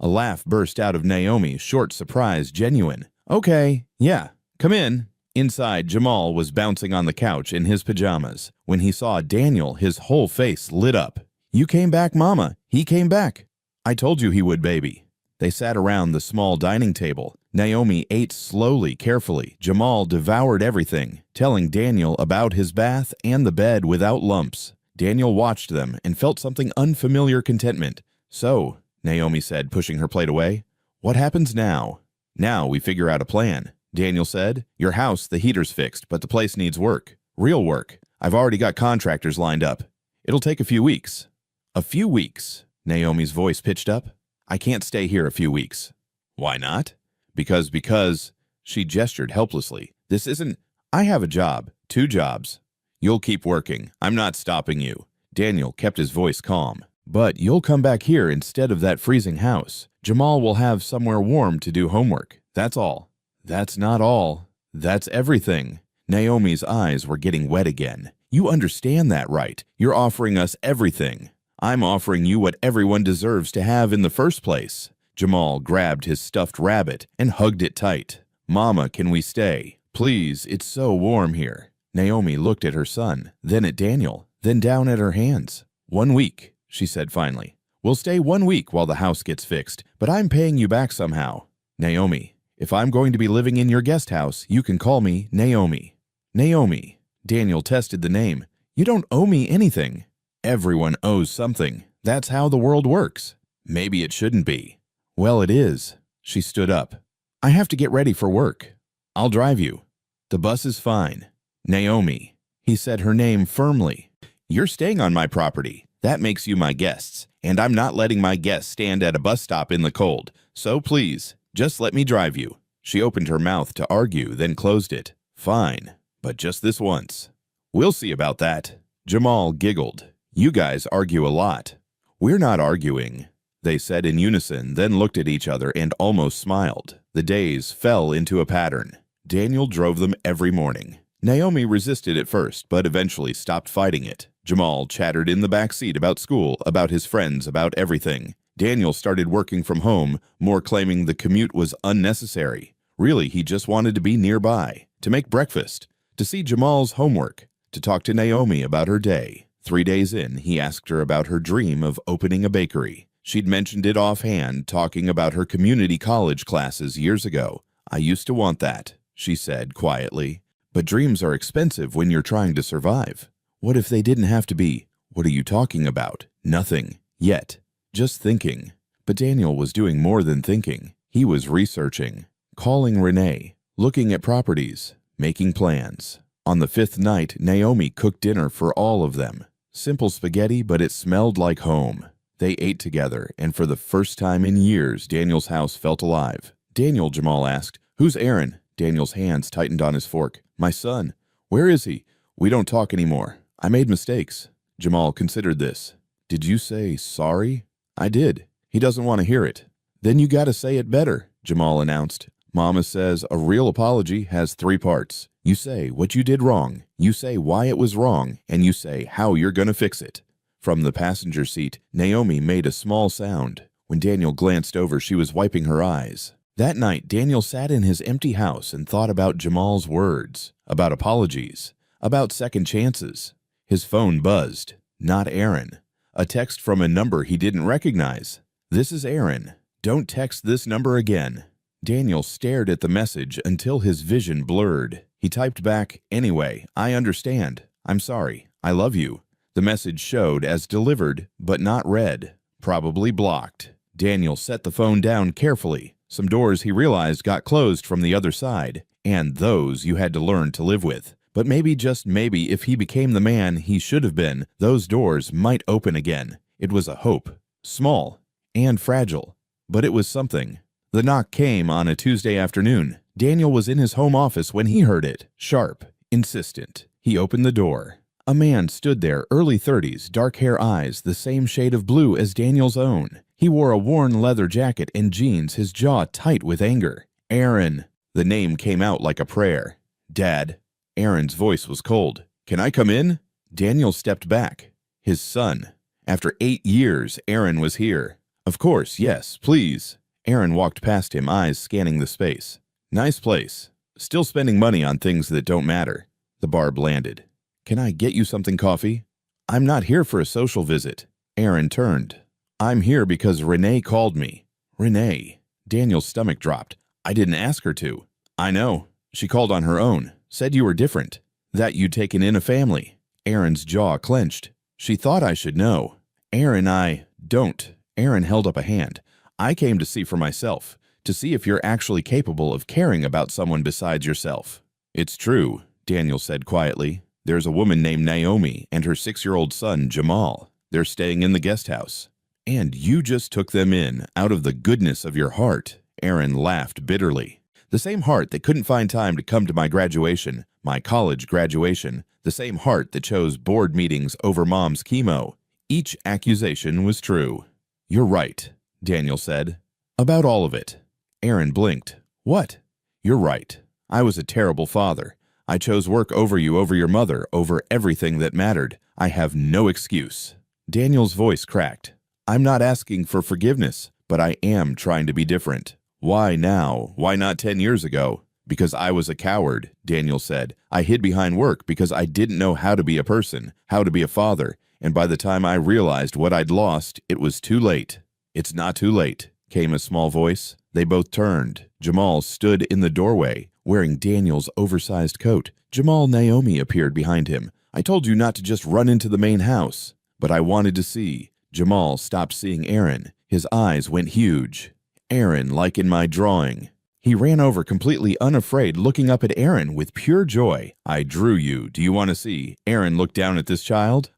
A laugh burst out of Naomi, short, surprised, genuine. "Okay, yeah, come in." Inside, Jamal was bouncing on the couch in his pajamas. When he saw Daniel, his whole face lit up. "You came back, Mama. He came back." "I told you he would, baby." They sat around the small dining table. Naomi ate slowly, carefully. Jamal devoured everything, telling Daniel about his bath and the bed without lumps. Daniel watched them and felt something unfamiliar contentment. "So," Naomi said, pushing her plate away, "what happens now?" "Now we figure out a plan," Daniel said. "Your house, the heater's fixed, but the place needs work. Real work. I've already got contractors lined up. It'll take a few weeks." "A few weeks?" Naomi's voice pitched up. "I can't stay here a few weeks." "Why not?" Because, she gestured helplessly. "This isn't— I have a job, 2 jobs. You'll keep working. I'm not stopping you." Daniel kept his voice calm. "But you'll come back here instead of that freezing house. Jamal will have somewhere warm to do homework. That's all." "That's not all. That's everything." Naomi's eyes were getting wet again. "You understand that, right? You're offering us everything. I'm offering you what everyone deserves to have in the first place." Jamal grabbed his stuffed rabbit and hugged it tight. "Mama, can we stay? Please, it's so warm here." Naomi looked at her son, then at Daniel, then down at her hands. "1 week," she said finally. "We'll stay 1 week while the house gets fixed, but I'm paying you back somehow." "Naomi, if I'm going to be living in your guest house, you can call me Naomi." "Naomi." Daniel tested the name. "You don't owe me anything." "Everyone owes something. That's how the world works." "Maybe it shouldn't be." "Well, it is." She stood up. "I have to get ready for work." "I'll drive you." "The bus is fine." "Naomi." He said her name firmly. "You're staying on my property. That makes you my guests, and I'm not letting my guests stand at a bus stop in the cold. So please, just let me drive you." She opened her mouth to argue, then closed it. "Fine, but just this once." "We'll see about that." Jamal giggled. "You guys argue a lot." "We're not arguing," they said in unison, then looked at each other and almost smiled. The days fell into a pattern. Daniel drove them every morning. Naomi resisted at first, but eventually stopped fighting it. Jamal chattered in the back seat about school, about his friends, about everything. Daniel started working from home, more claiming the commute was unnecessary. Really, he just wanted to be nearby, to make breakfast, to see Jamal's homework, to talk to Naomi about her day. 3 days in, he asked her about her dream of opening a bakery. She'd mentioned it offhand, talking about her community college classes years ago. "I used to want that," she said quietly. "But dreams are expensive when you're trying to survive." "What if they didn't have to be?" "What are you talking about?" "Nothing. Yet. Just thinking." But Daniel was doing more than thinking. He was researching, calling Renee, looking at properties, making plans. On the 5th night, Naomi cooked dinner for all of them. Simple spaghetti, but it smelled like home. They ate together, and for the first time in years, Daniel's house felt alive. "Daniel," Jamal asked, "who's Aaron?" Daniel's hands tightened on his fork. "My son." "Where is he?" "We don't talk anymore. I made mistakes." Jamal considered this. "Did you say sorry?" "I did. He doesn't want to hear it." "Then you gotta say it better," Jamal announced. "Mama says a real apology has 3 parts. You say what you did wrong, you say why it was wrong, and you say how you're gonna fix it." From the passenger seat, Naomi made a small sound. When Daniel glanced over, she was wiping her eyes. That night, Daniel sat in his empty house and thought about Jamal's words, about apologies, about second chances. His phone buzzed. Not Aaron. A text from a number he didn't recognize. "This is Aaron. Don't text this number again." Daniel stared at the message until his vision blurred. He typed back, "Anyway, I understand. I'm sorry. I love you." The message showed as delivered, but not read. Probably blocked. Daniel set the phone down carefully. Some doors he realized got closed from the other side, and those you had to learn to live with. But maybe, just maybe, if he became the man he should have been, those doors might open again. It was a hope. Small and fragile, but it was something. The knock came on a Tuesday afternoon. Daniel was in his home office when he heard it. Sharp, insistent. He opened the door. A man stood there, early 30s, dark hair, eyes, the same shade of blue as Daniel's own. He wore a worn leather jacket and jeans, his jaw tight with anger. Aaron. The name came out like a prayer. Dad. Aaron's voice was cold. Can I come in? Daniel stepped back. His son. After 8 years, Aaron was here. Of course, yes, please. Aaron walked past him, eyes scanning the space. Nice place. Still spending money on things that don't matter. The barb landed. Can I get you something coffee? I'm not here for a social visit. Aaron turned. I'm here because Renee called me. Renee. Daniel's stomach dropped. I didn't ask her to. I know. She called on her own. Said you were different. That you'd taken in a family. Aaron's jaw clenched. She thought I should know. Aaron, I don't. Aaron held up a hand. I came to see for myself, to see if you're actually capable of caring about someone besides yourself. It's true, Daniel said quietly. There's a woman named Naomi and her 6-year-old son, Jamal. They're staying in the guest house. And you just took them in, out of the goodness of your heart. Aaron laughed bitterly. The same heart that couldn't find time to come to my graduation, my college graduation, the same heart that chose board meetings over mom's chemo. Each accusation was true. You're right, Daniel said. About all of it. Aaron blinked. What? You're right. I was a terrible father. I chose work over you, over your mother, over everything that mattered. I have no excuse. Daniel's voice cracked. I'm not asking for forgiveness, but I am trying to be different. Why now? Why not 10 years ago? Because I was a coward, Daniel said. I hid behind work because I didn't know how to be a person, how to be a father, and by the time I realized what I'd lost, it was too late. It's not too late, came a small voice. They both turned. Jamal stood in the doorway, wearing Daniel's oversized coat. Jamal, Naomi appeared behind him. I told you not to just run into the main house, but I wanted to see. Jamal stopped seeing Aaron. His eyes went huge. Aaron, like in my drawing. He ran over completely unafraid, looking up at Aaron with pure joy. I drew you. Do you want to see? Aaron looked down at this child.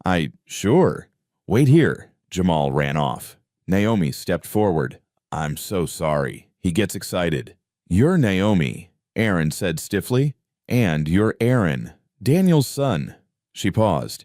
Sure. Wait here. Jamal ran off. Naomi stepped forward. I'm so sorry. He gets excited. You're Naomi, Aaron said stiffly. And you're Aaron, Daniel's son. She paused.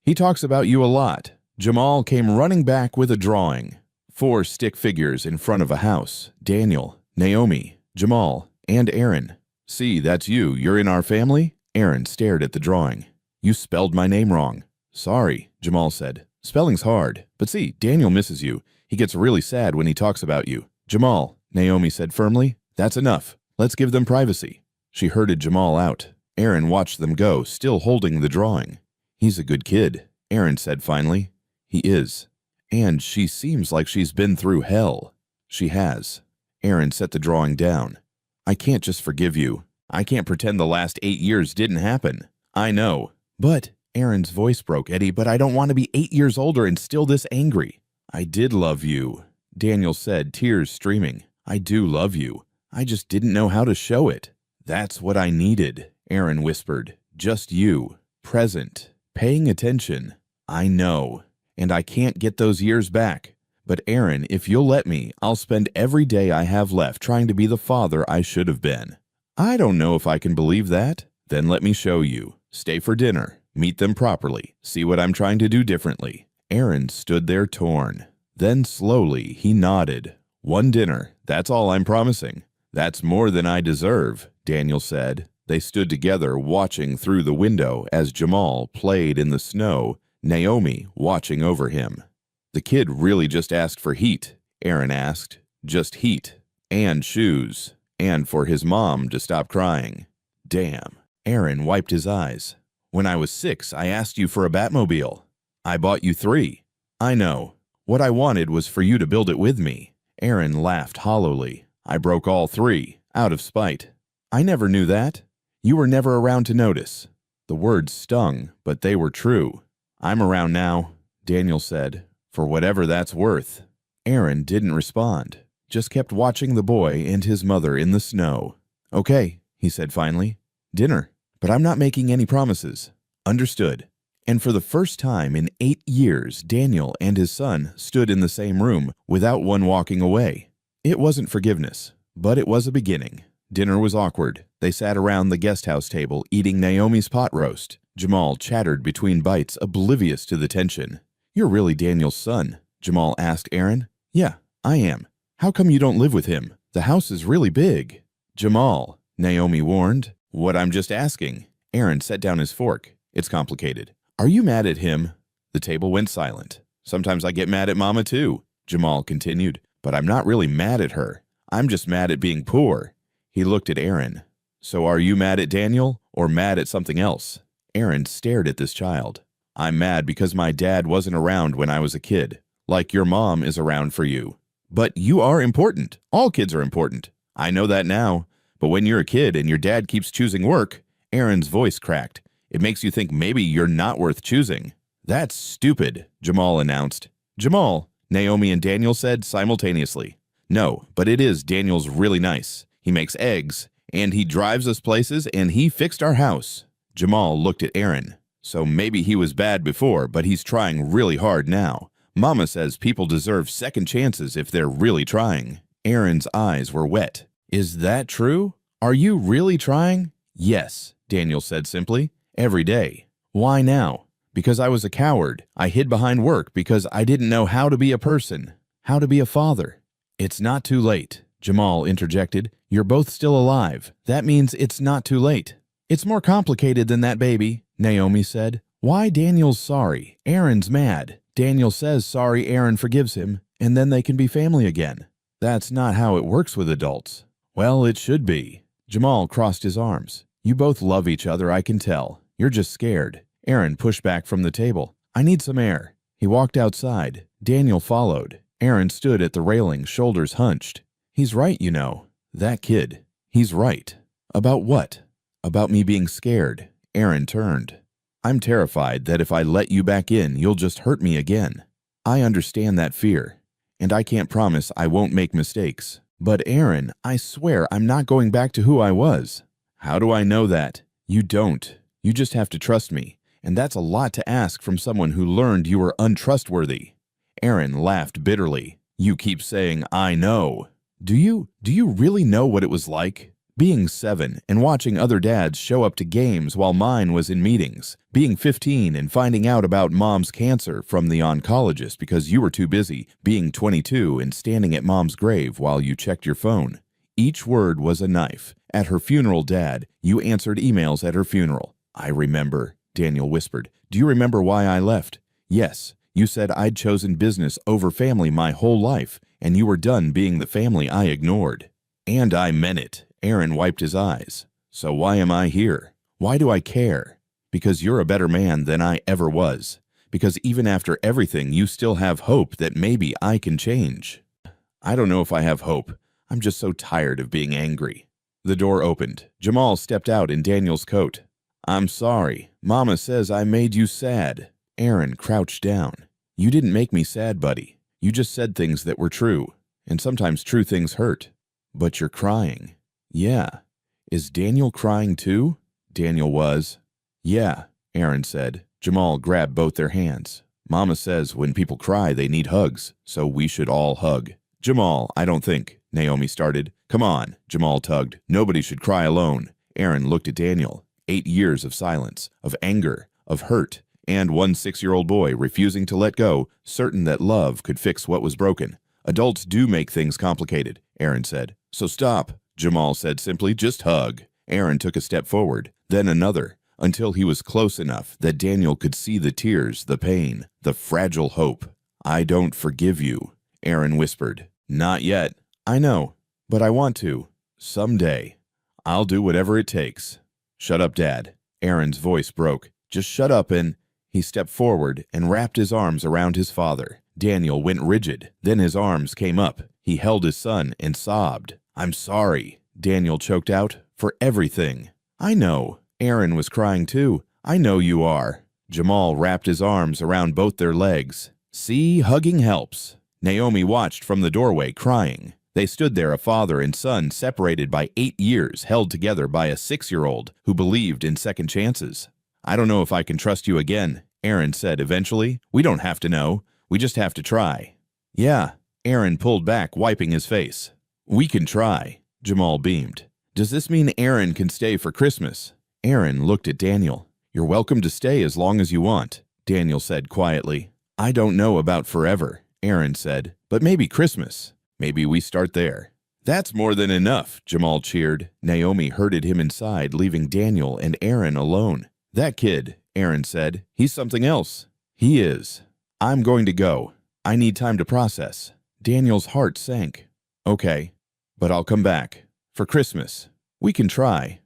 He talks about you a lot. Jamal came running back with a drawing. 4 stick figures in front of a house. Daniel, Naomi, Jamal, and Aaron. See, that's you. You're in our family? Aaron stared at the drawing. You spelled my name wrong. Sorry, Jamal said. Spelling's hard. But see, Daniel misses you. He gets really sad when he talks about you. Jamal, Naomi said firmly. That's enough. Let's give them privacy. She herded Jamal out. Aaron watched them go, still holding the drawing. He's a good kid, Aaron said finally. He is. And she seems like she's been through hell. She has. Aaron set the drawing down. I can't just forgive you. I can't pretend the last 8 years didn't happen. I know. But, Aaron's voice broke, Eddie, but I don't want to be 8 years older and still this angry. I did love you, Daniel said, tears streaming. I do love you. I just didn't know how to show it. That's what I needed, Aaron whispered. Just you, present, paying attention. I know. And I can't get those years back. But Aaron, if you'll let me, I'll spend every day I have left trying to be the father I should have been. I don't know if I can believe that. Then let me show you. Stay for dinner. Meet them properly. See what I'm trying to do differently. Aaron stood there torn. Then slowly he nodded. One dinner. That's all I'm promising. That's more than I deserve, Daniel said. They stood together watching through the window as Jamal played in the snow, Naomi watching over him. The kid really just asked for heat, Aaron asked. Just heat. And shoes. And for his mom to stop crying. Damn. Aaron wiped his eyes. When I was 6, I asked you for a Batmobile. I bought you 3. I know. What I wanted was for you to build it with me. Aaron laughed hollowly. I broke all 3, out of spite. I never knew that. You were never around to notice. The words stung, but they were true. I'm around now, Daniel said. For whatever that's worth. Aaron didn't respond, just kept watching the boy and his mother in the snow. Okay, he said finally. Dinner, but I'm not making any promises. Understood. And for the first time in 8 years, Daniel and his son stood in the same room without one walking away. It wasn't forgiveness, but it was a beginning. Dinner was awkward. They sat around the guest house table eating Naomi's pot roast. Jamal chattered between bites, oblivious to the tension. You're really Daniel's son, Jamal asked Aaron. Yeah, I am. How come you don't live with him? The house is really big. Jamal, Naomi warned. What, I'm just asking. Aaron set down his fork. It's complicated. Are you mad at him? The table went silent. Sometimes I get mad at Mama too, Jamal continued, but I'm not really mad at her. I'm just mad at being poor. He looked at Aaron. So are you mad at Daniel or mad at something else? Aaron stared at this child. I'm mad because my dad wasn't around when I was a kid, like your mom is around for you. But you are important. All kids are important. I know that now. But when you're a kid and your dad keeps choosing work, Aaron's voice cracked. It makes you think maybe you're not worth choosing. That's stupid, Jamal announced. Jamal, Naomi and Daniel said simultaneously. No, but it is. Daniel's really nice. He makes eggs, and he drives us places, and he fixed our house. Jamal looked at Aaron. So maybe he was bad before, but he's trying really hard now. Mama says people deserve second chances if they're really trying. Aaron's eyes were wet. Is that true? Are you really trying? Yes, Daniel said simply. Every day. Why now? Because I was a coward. I hid behind work because I didn't know how to be a person, how to be a father. It's not too late, Jamal interjected. You're both still alive. That means it's not too late. It's more complicated than that, baby, Naomi said. Why Daniel's sorry? Aaron's mad. Daniel says sorry, Aaron forgives him, and then they can be family again. That's not how it works with adults. Well, it should be. Jamal crossed his arms. You both love each other, I can tell. You're just scared. Aaron pushed back from the table. I need some air. He walked outside. Daniel followed. Aaron stood at the railing, shoulders hunched. He's right, you know. That kid. He's right. About what? About me being scared. Aaron turned. I'm terrified that if I let you back in, you'll just hurt me again. I understand that fear, and I can't promise I won't make mistakes. But Aaron, I swear I'm not going back to who I was. How do I know that? You don't. You just have to trust me, and that's a lot to ask from someone who learned you were untrustworthy. Aaron laughed bitterly. You keep saying, I know. Do you really know what it was like? Being 7 and watching other dads show up to games while mine was in meetings. Being 15 and finding out about mom's cancer from the oncologist because you were too busy. Being 22 and standing at mom's grave while you checked your phone. Each word was a knife. At her funeral, Dad, you answered emails at her funeral. I remember, Daniel whispered. Do you remember why I left? Yes, you said I'd chosen business over family my whole life, and you were done being the family I ignored. And I meant it. Aaron wiped his eyes. So why am I here? Why do I care? Because you're a better man than I ever was. Because even after everything, you still have hope that maybe I can change. I don't know if I have hope. I'm just so tired of being angry. The door opened. Jamal stepped out in Daniel's coat. I'm sorry. Mama says I made you sad. Aaron crouched down. You didn't make me sad, buddy. You just said things that were true. And sometimes true things hurt. But you're crying. Yeah. Is Daniel crying too? Daniel was. Yeah, Aaron said. Jamal grabbed both their hands. Mama says when people cry, they need hugs, so we should all hug. Jamal, I don't think, Naomi started. Come on, Jamal tugged. Nobody should cry alone. Aaron looked at Daniel. 8 years of silence, of anger, of hurt, and one 6-year-old boy refusing to let go, certain that love could fix what was broken. Adults do make things complicated, Aaron said. So stop, Jamal said simply. Just hug. Aaron took a step forward, then another, until he was close enough that Daniel could see the tears, the pain, the fragile hope. I don't forgive you, Aaron whispered. Not yet. I know, but I want to. Someday. I'll do whatever it takes. Shut up, Dad. Aaron's voice broke. Just shut up and... He stepped forward and wrapped his arms around his father. Daniel went rigid. Then his arms came up. He held his son and sobbed. I'm sorry, Daniel choked out, for everything. I know. Aaron was crying too. I know you are. Jamal wrapped his arms around both their legs. See, hugging helps. Naomi watched from the doorway, crying. They stood there, a father and son separated by 8 years, held together by a 6-year-old who believed in second chances. I don't know if I can trust you again, Aaron said eventually. We don't have to know. We just have to try. Yeah, Aaron pulled back, wiping his face. We can try, Jamal beamed. Does this mean Aaron can stay for Christmas? Aaron looked at Daniel. You're welcome to stay as long as you want, Daniel said quietly. I don't know about forever, Aaron said, but maybe Christmas. Maybe we start there. That's more than enough, Jamal cheered. Naomi herded him inside, leaving Daniel and Aaron alone. That kid, Aaron said, he's something else. He is. I'm going to go. I need time to process. Daniel's heart sank. Okay, but I'll come back. For Christmas. We can try.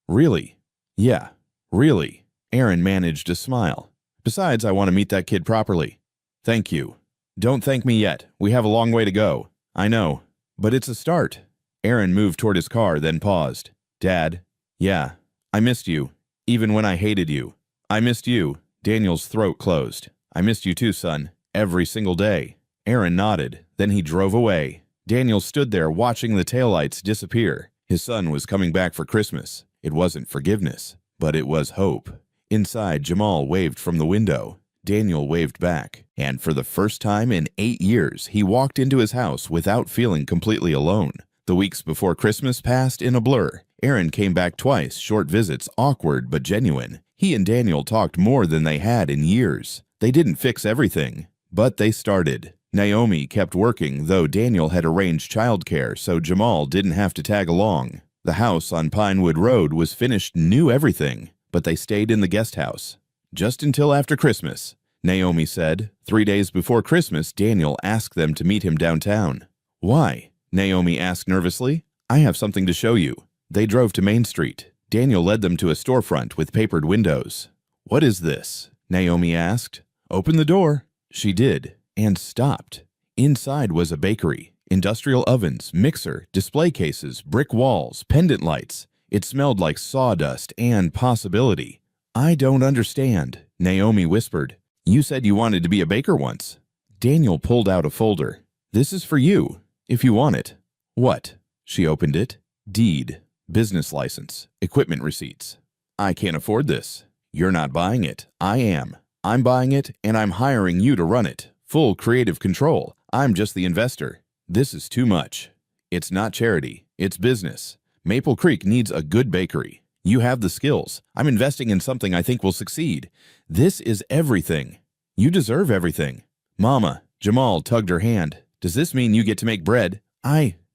Really? Yeah, really. Aaron managed a smile. Besides, I want to meet that kid properly. Thank you. Don't thank me yet. We have a long way to go. I know, but it's a start. Aaron moved toward his car, then paused. Dad, yeah, I missed you, even when I hated you. I missed you. Daniel's throat closed. I missed you too, son, every single day. Aaron nodded, then he drove away. Daniel stood there watching the taillights disappear. His son was coming back for Christmas. It wasn't forgiveness, but it was hope. Inside, Jamal waved from the window. Daniel waved back, and for the first time in 8 years, he walked into his house without feeling completely alone. The weeks before Christmas passed in a blur. Aaron came back twice, short visits, awkward but genuine. He and Daniel talked more than they had in years. They didn't fix everything, but they started. Naomi kept working, though Daniel had arranged childcare, so Jamal didn't have to tag along. The house on Pinewood Road was finished, knew everything, but they stayed in the guest house. Just until after Christmas, Naomi said. 3 days before Christmas, Daniel asked them to meet him downtown. Why? Naomi asked nervously. I have something to show you. They drove to Main Street. Daniel led them to a storefront with papered windows. What is this? Naomi asked. Open the door. She did, and stopped. Inside was a bakery, industrial ovens, mixer, display cases, brick walls, pendant lights. It smelled like sawdust and possibility. I don't understand, Naomi whispered. You said you wanted to be a baker once. Daniel pulled out a folder. This is for you, if you want it. What? She opened it. Deed, business license, equipment receipts. I can't afford this. You're not buying it. I am. I'm buying it, and I'm hiring you to run it. Full creative control. I'm just the investor. This is too much. It's not charity. It's business. Maple Creek needs a good bakery. You have the skills. I'm investing in something I think will succeed. This is everything. You deserve everything. Mama, Jamal tugged her hand. Does this mean you get to make bread?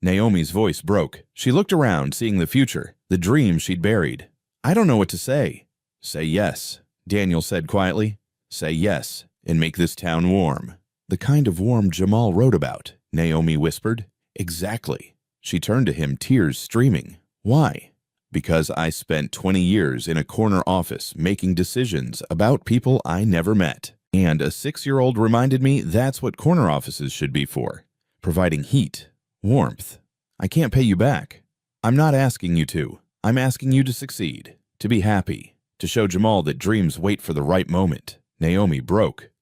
Naomi's voice broke. She looked around, seeing the future, the dream she'd buried. I don't know what to say. Say yes, Daniel said quietly. Say yes, and make this town warm. The kind of warm Jamal wrote about, Naomi whispered. Exactly. She turned to him, tears streaming. Why? Because I spent 20 years in a corner office making decisions about people I never met. And a 6-year-old reminded me that's what corner offices should be for. Providing heat, warmth. I can't pay you back. I'm not asking you to. I'm asking you to succeed, to be happy, to show Jamal that dreams wait for the right moment. Naomi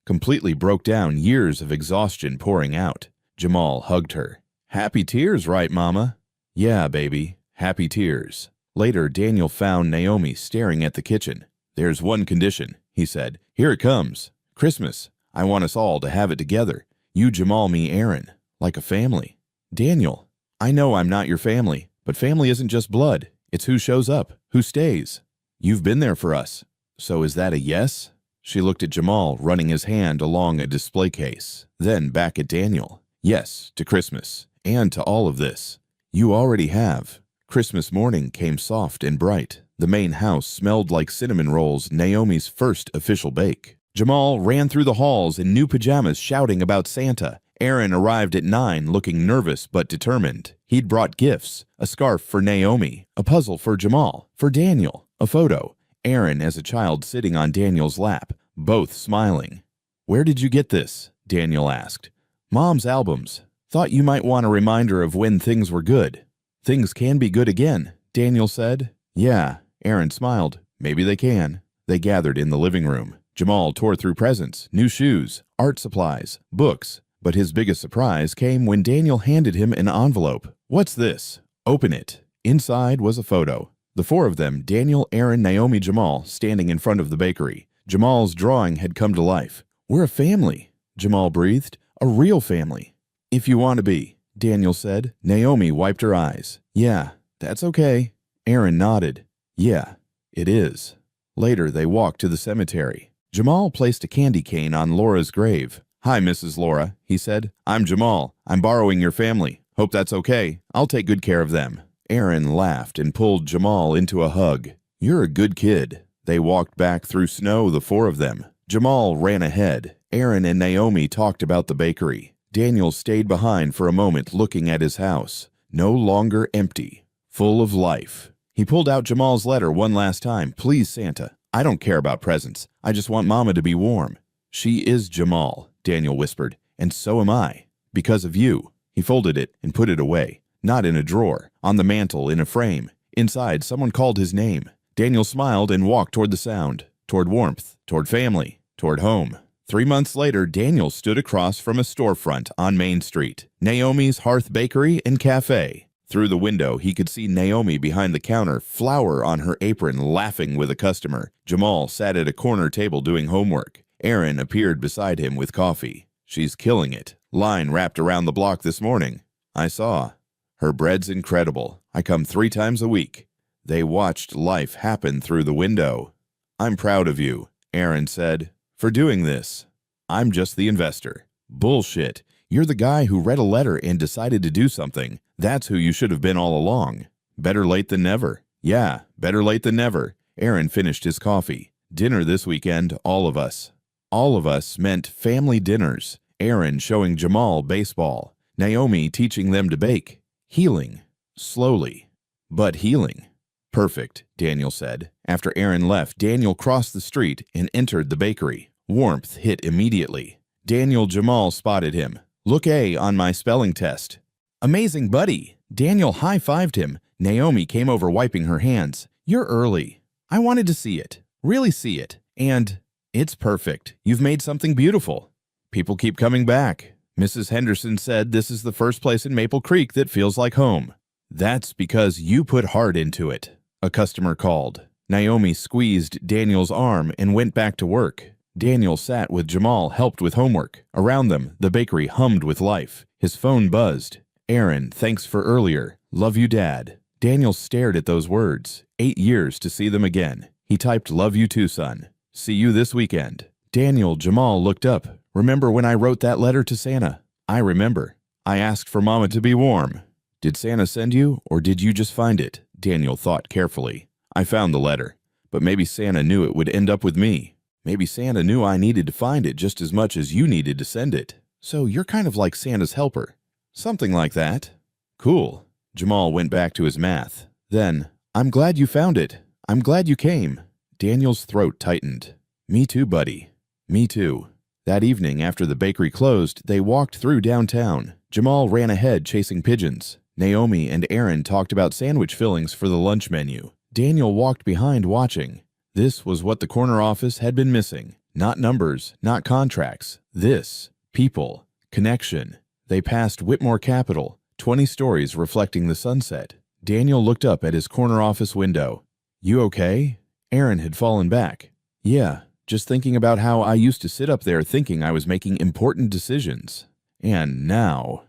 completely broke down, years of exhaustion pouring out. Jamal hugged her. Happy tears, right, Mama? Yeah, baby, happy tears. Later, Daniel found Naomi staring at the kitchen. There's one condition, he said. Here it comes. Christmas. I want us all to have it together. You, Jamal, me, Aaron. Like a family. Daniel, I know I'm not your family, but family isn't just blood. It's who shows up, who stays. You've been there for us. So is that a yes? She looked at Jamal, running his hand along a display case, then back at Daniel. Yes, to Christmas, and to all of this. You already have. Christmas morning came soft and bright. The main house smelled like cinnamon rolls, Naomi's first official bake. Jamal ran through the halls in new pajamas shouting about Santa. Aaron arrived at 9 looking nervous but determined. He'd brought gifts, a scarf for Naomi, a puzzle for Jamal, for Daniel, a photo. Aaron as a child sitting on Daniel's lap, both smiling. Where did you get this? Daniel asked. Mom's albums. Thought you might want a reminder of when things were good. Things can be good again, Daniel said. Yeah, Aaron smiled. Maybe they can. They gathered in the living room. Jamal tore through presents, new shoes, art supplies, books. But his biggest surprise came when Daniel handed him an envelope. "What's this?" "Open it." Inside was a photo. The four of them, Daniel, Aaron, Naomi, Jamal, standing in front of the bakery. Jamal's drawing had come to life. "We're a family," Jamal breathed. "A real family." "If you want to be," Daniel said. Naomi wiped her eyes. "Yeah, that's okay." Aaron nodded. "Yeah, it is." Later, they walked to the cemetery. Jamal placed a candy cane on Laura's grave. "Hi, Mrs. Laura," he said. "I'm Jamal. I'm borrowing your family. Hope that's okay. I'll take good care of them." Aaron laughed and pulled Jamal into a hug. "You're a good kid." They walked back through snow, the four of them. Jamal ran ahead. Aaron and Naomi talked about the bakery. Daniel stayed behind for a moment, looking at his house. No longer empty. Full of life. He pulled out Jamal's letter one last time. "Please, Santa. I don't care about presents. I just want Mama to be warm." "She is Jamal," Daniel whispered. "And so am I. Because of you." He folded it and put it away. Not in a drawer. On the mantel, in a frame. Inside, someone called his name. Daniel smiled and walked toward the sound. Toward warmth. Toward family. Toward home. 3 months later, Daniel stood across from a storefront on Main Street. Naomi's Hearth Bakery and Cafe. Through the window, he could see Naomi behind the counter, flour on her apron, laughing with a customer. Jamal sat at a corner table doing homework. Aaron appeared beside him with coffee. "She's killing it. Line wrapped around the block this morning. I saw. Her bread's incredible. I come 3 times a week." They watched life happen through the window. "I'm proud of you," Aaron said, "for doing this." "I'm just the investor." "Bullshit. You're the guy who read a letter and decided to do something. That's who you should have been all along." "Better late than never." "Yeah, better late than never." Aaron finished his coffee. "Dinner this weekend, all of us." All of us meant family dinners. Aaron showing Jamal baseball. Naomi teaching them to bake. Healing. Slowly. But healing. "Perfect," Daniel said. After Aaron left, Daniel crossed the street and entered the bakery. Warmth hit immediately. Jamal spotted him. "Look A on my spelling test." "Amazing, buddy." Daniel high-fived him. Naomi came over wiping her hands. "You're early. I wanted to see it. Really see it. And it's perfect. You've made something beautiful." "People keep coming back. Mrs. Henderson said this is the first place in Maple Creek that feels like home." "That's because you put heart into it." A customer called. Naomi squeezed Daniel's arm and went back to work. Daniel sat with Jamal, helped with homework. Around them, the bakery hummed with life. His phone buzzed. "Aaron, thanks for earlier. Love you, Dad." Daniel stared at those words. 8 years to see them again. He typed, "Love you too, son. See you this weekend." Jamal looked up. "Remember when I wrote that letter to Santa?" "I remember. I asked for Mama to be warm." "Did Santa send you, or did you just find it?" Daniel thought carefully. "I found the letter, but maybe Santa knew it would end up with me. Maybe Santa knew I needed to find it just as much as you needed to send it. So you're kind of like Santa's helper." "Something like that." "Cool." Jamal went back to his math. Then, "I'm glad you found it. I'm glad you came." Daniel's throat tightened. "Me too, buddy. Me too." That evening, after the bakery closed, they walked through downtown. Jamal ran ahead chasing pigeons. Naomi and Aaron talked about sandwich fillings for the lunch menu. Daniel walked behind watching. This was what the corner office had been missing. Not numbers, not contracts. This. People. Connection. They passed Whitmore Capital, 20 stories reflecting the sunset. Daniel looked up at his corner office window. "You okay?" Aaron had fallen back. "Yeah, just thinking about how I used to sit up there thinking I was making important decisions. And now..."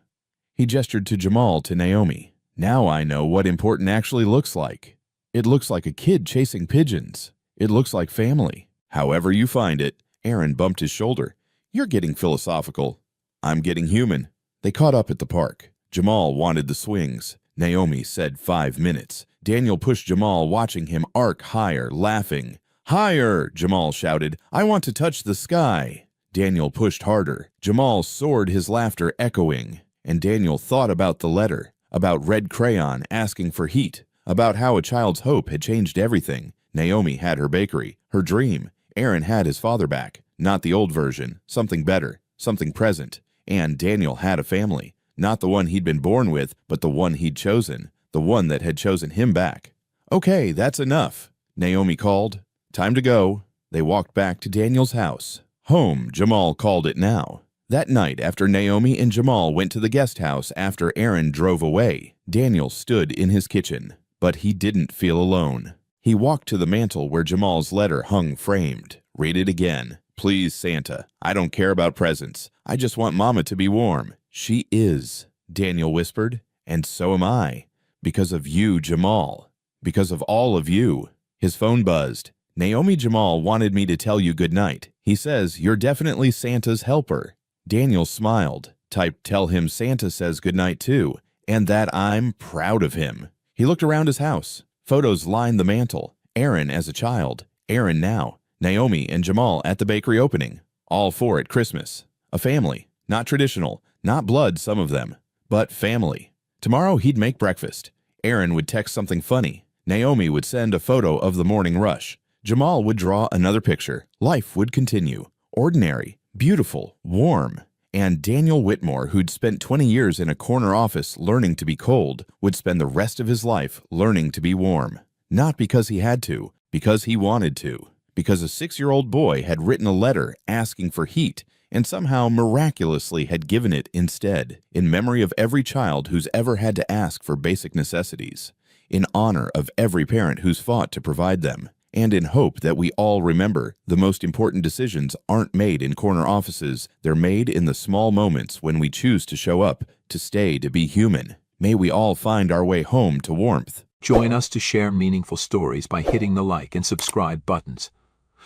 He gestured to Jamal, to Naomi. "Now I know what important actually looks like. It looks like a kid chasing pigeons. It looks like family. However you find it." Aaron bumped his shoulder. "You're getting philosophical." "I'm getting human." They caught up at the park. Jamal wanted the swings. Naomi said 5 minutes. Daniel pushed Jamal, watching him arc higher, laughing. "Higher!" Jamal shouted. "I want to touch the sky." Daniel pushed harder. Jamal soared, his laughter echoing. And Daniel thought about the letter, about red crayon asking for heat, about how a child's hope had changed everything. Naomi had her bakery, her dream. Aaron had his father back, not the old version, something better, something present. And Daniel had a family, not the one he'd been born with, but the one he'd chosen, the one that had chosen him back. "Okay, that's enough," Naomi called. "Time to go." They walked back to Daniel's house. Home, Jamal called it now. That night, after Naomi and Jamal went to the guest house after Aaron drove away, Daniel stood in his kitchen. But he didn't feel alone. He walked to the mantel where Jamal's letter hung framed. Read it again. Please, Santa, I don't care about presents. I just want Mama to be warm. She is, Daniel whispered, and so am I. Because of you, Jamal. Because of all of you. His phone buzzed. Naomi Jamal wanted me to tell you goodnight. He says you're definitely Santa's helper. Daniel smiled. Typed, tell him Santa says goodnight too, and that I'm proud of him. He looked around his house. Photos lined the mantel. Aaron as a child. Aaron now. Naomi and Jamal at the bakery opening. All four at Christmas. A family. Not traditional. Not blood, some of them. But family. Tomorrow he'd make breakfast. Aaron would text something funny. Naomi would send a photo of the morning rush. Jamal would draw another picture. Life would continue. Ordinary. Beautiful. Warm. And Daniel Whitmore, who'd spent 20 years in a corner office learning to be cold, would spend the rest of his life learning to be warm. Not because he had to, because he wanted to. Because a 6-year-old boy had written a letter asking for heat and somehow miraculously had given it instead, in memory of every child who's ever had to ask for basic necessities, in honor of every parent who's fought to provide them, and in hope that we all remember the most important decisions aren't made in corner offices, they're made in the small moments when we choose to show up, to stay, to be human. May we all find our way home to warmth. Join us to share meaningful stories by hitting the like and subscribe buttons.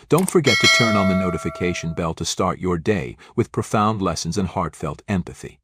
Don't forget to turn on the notification bell to start your day with profound lessons and heartfelt empathy.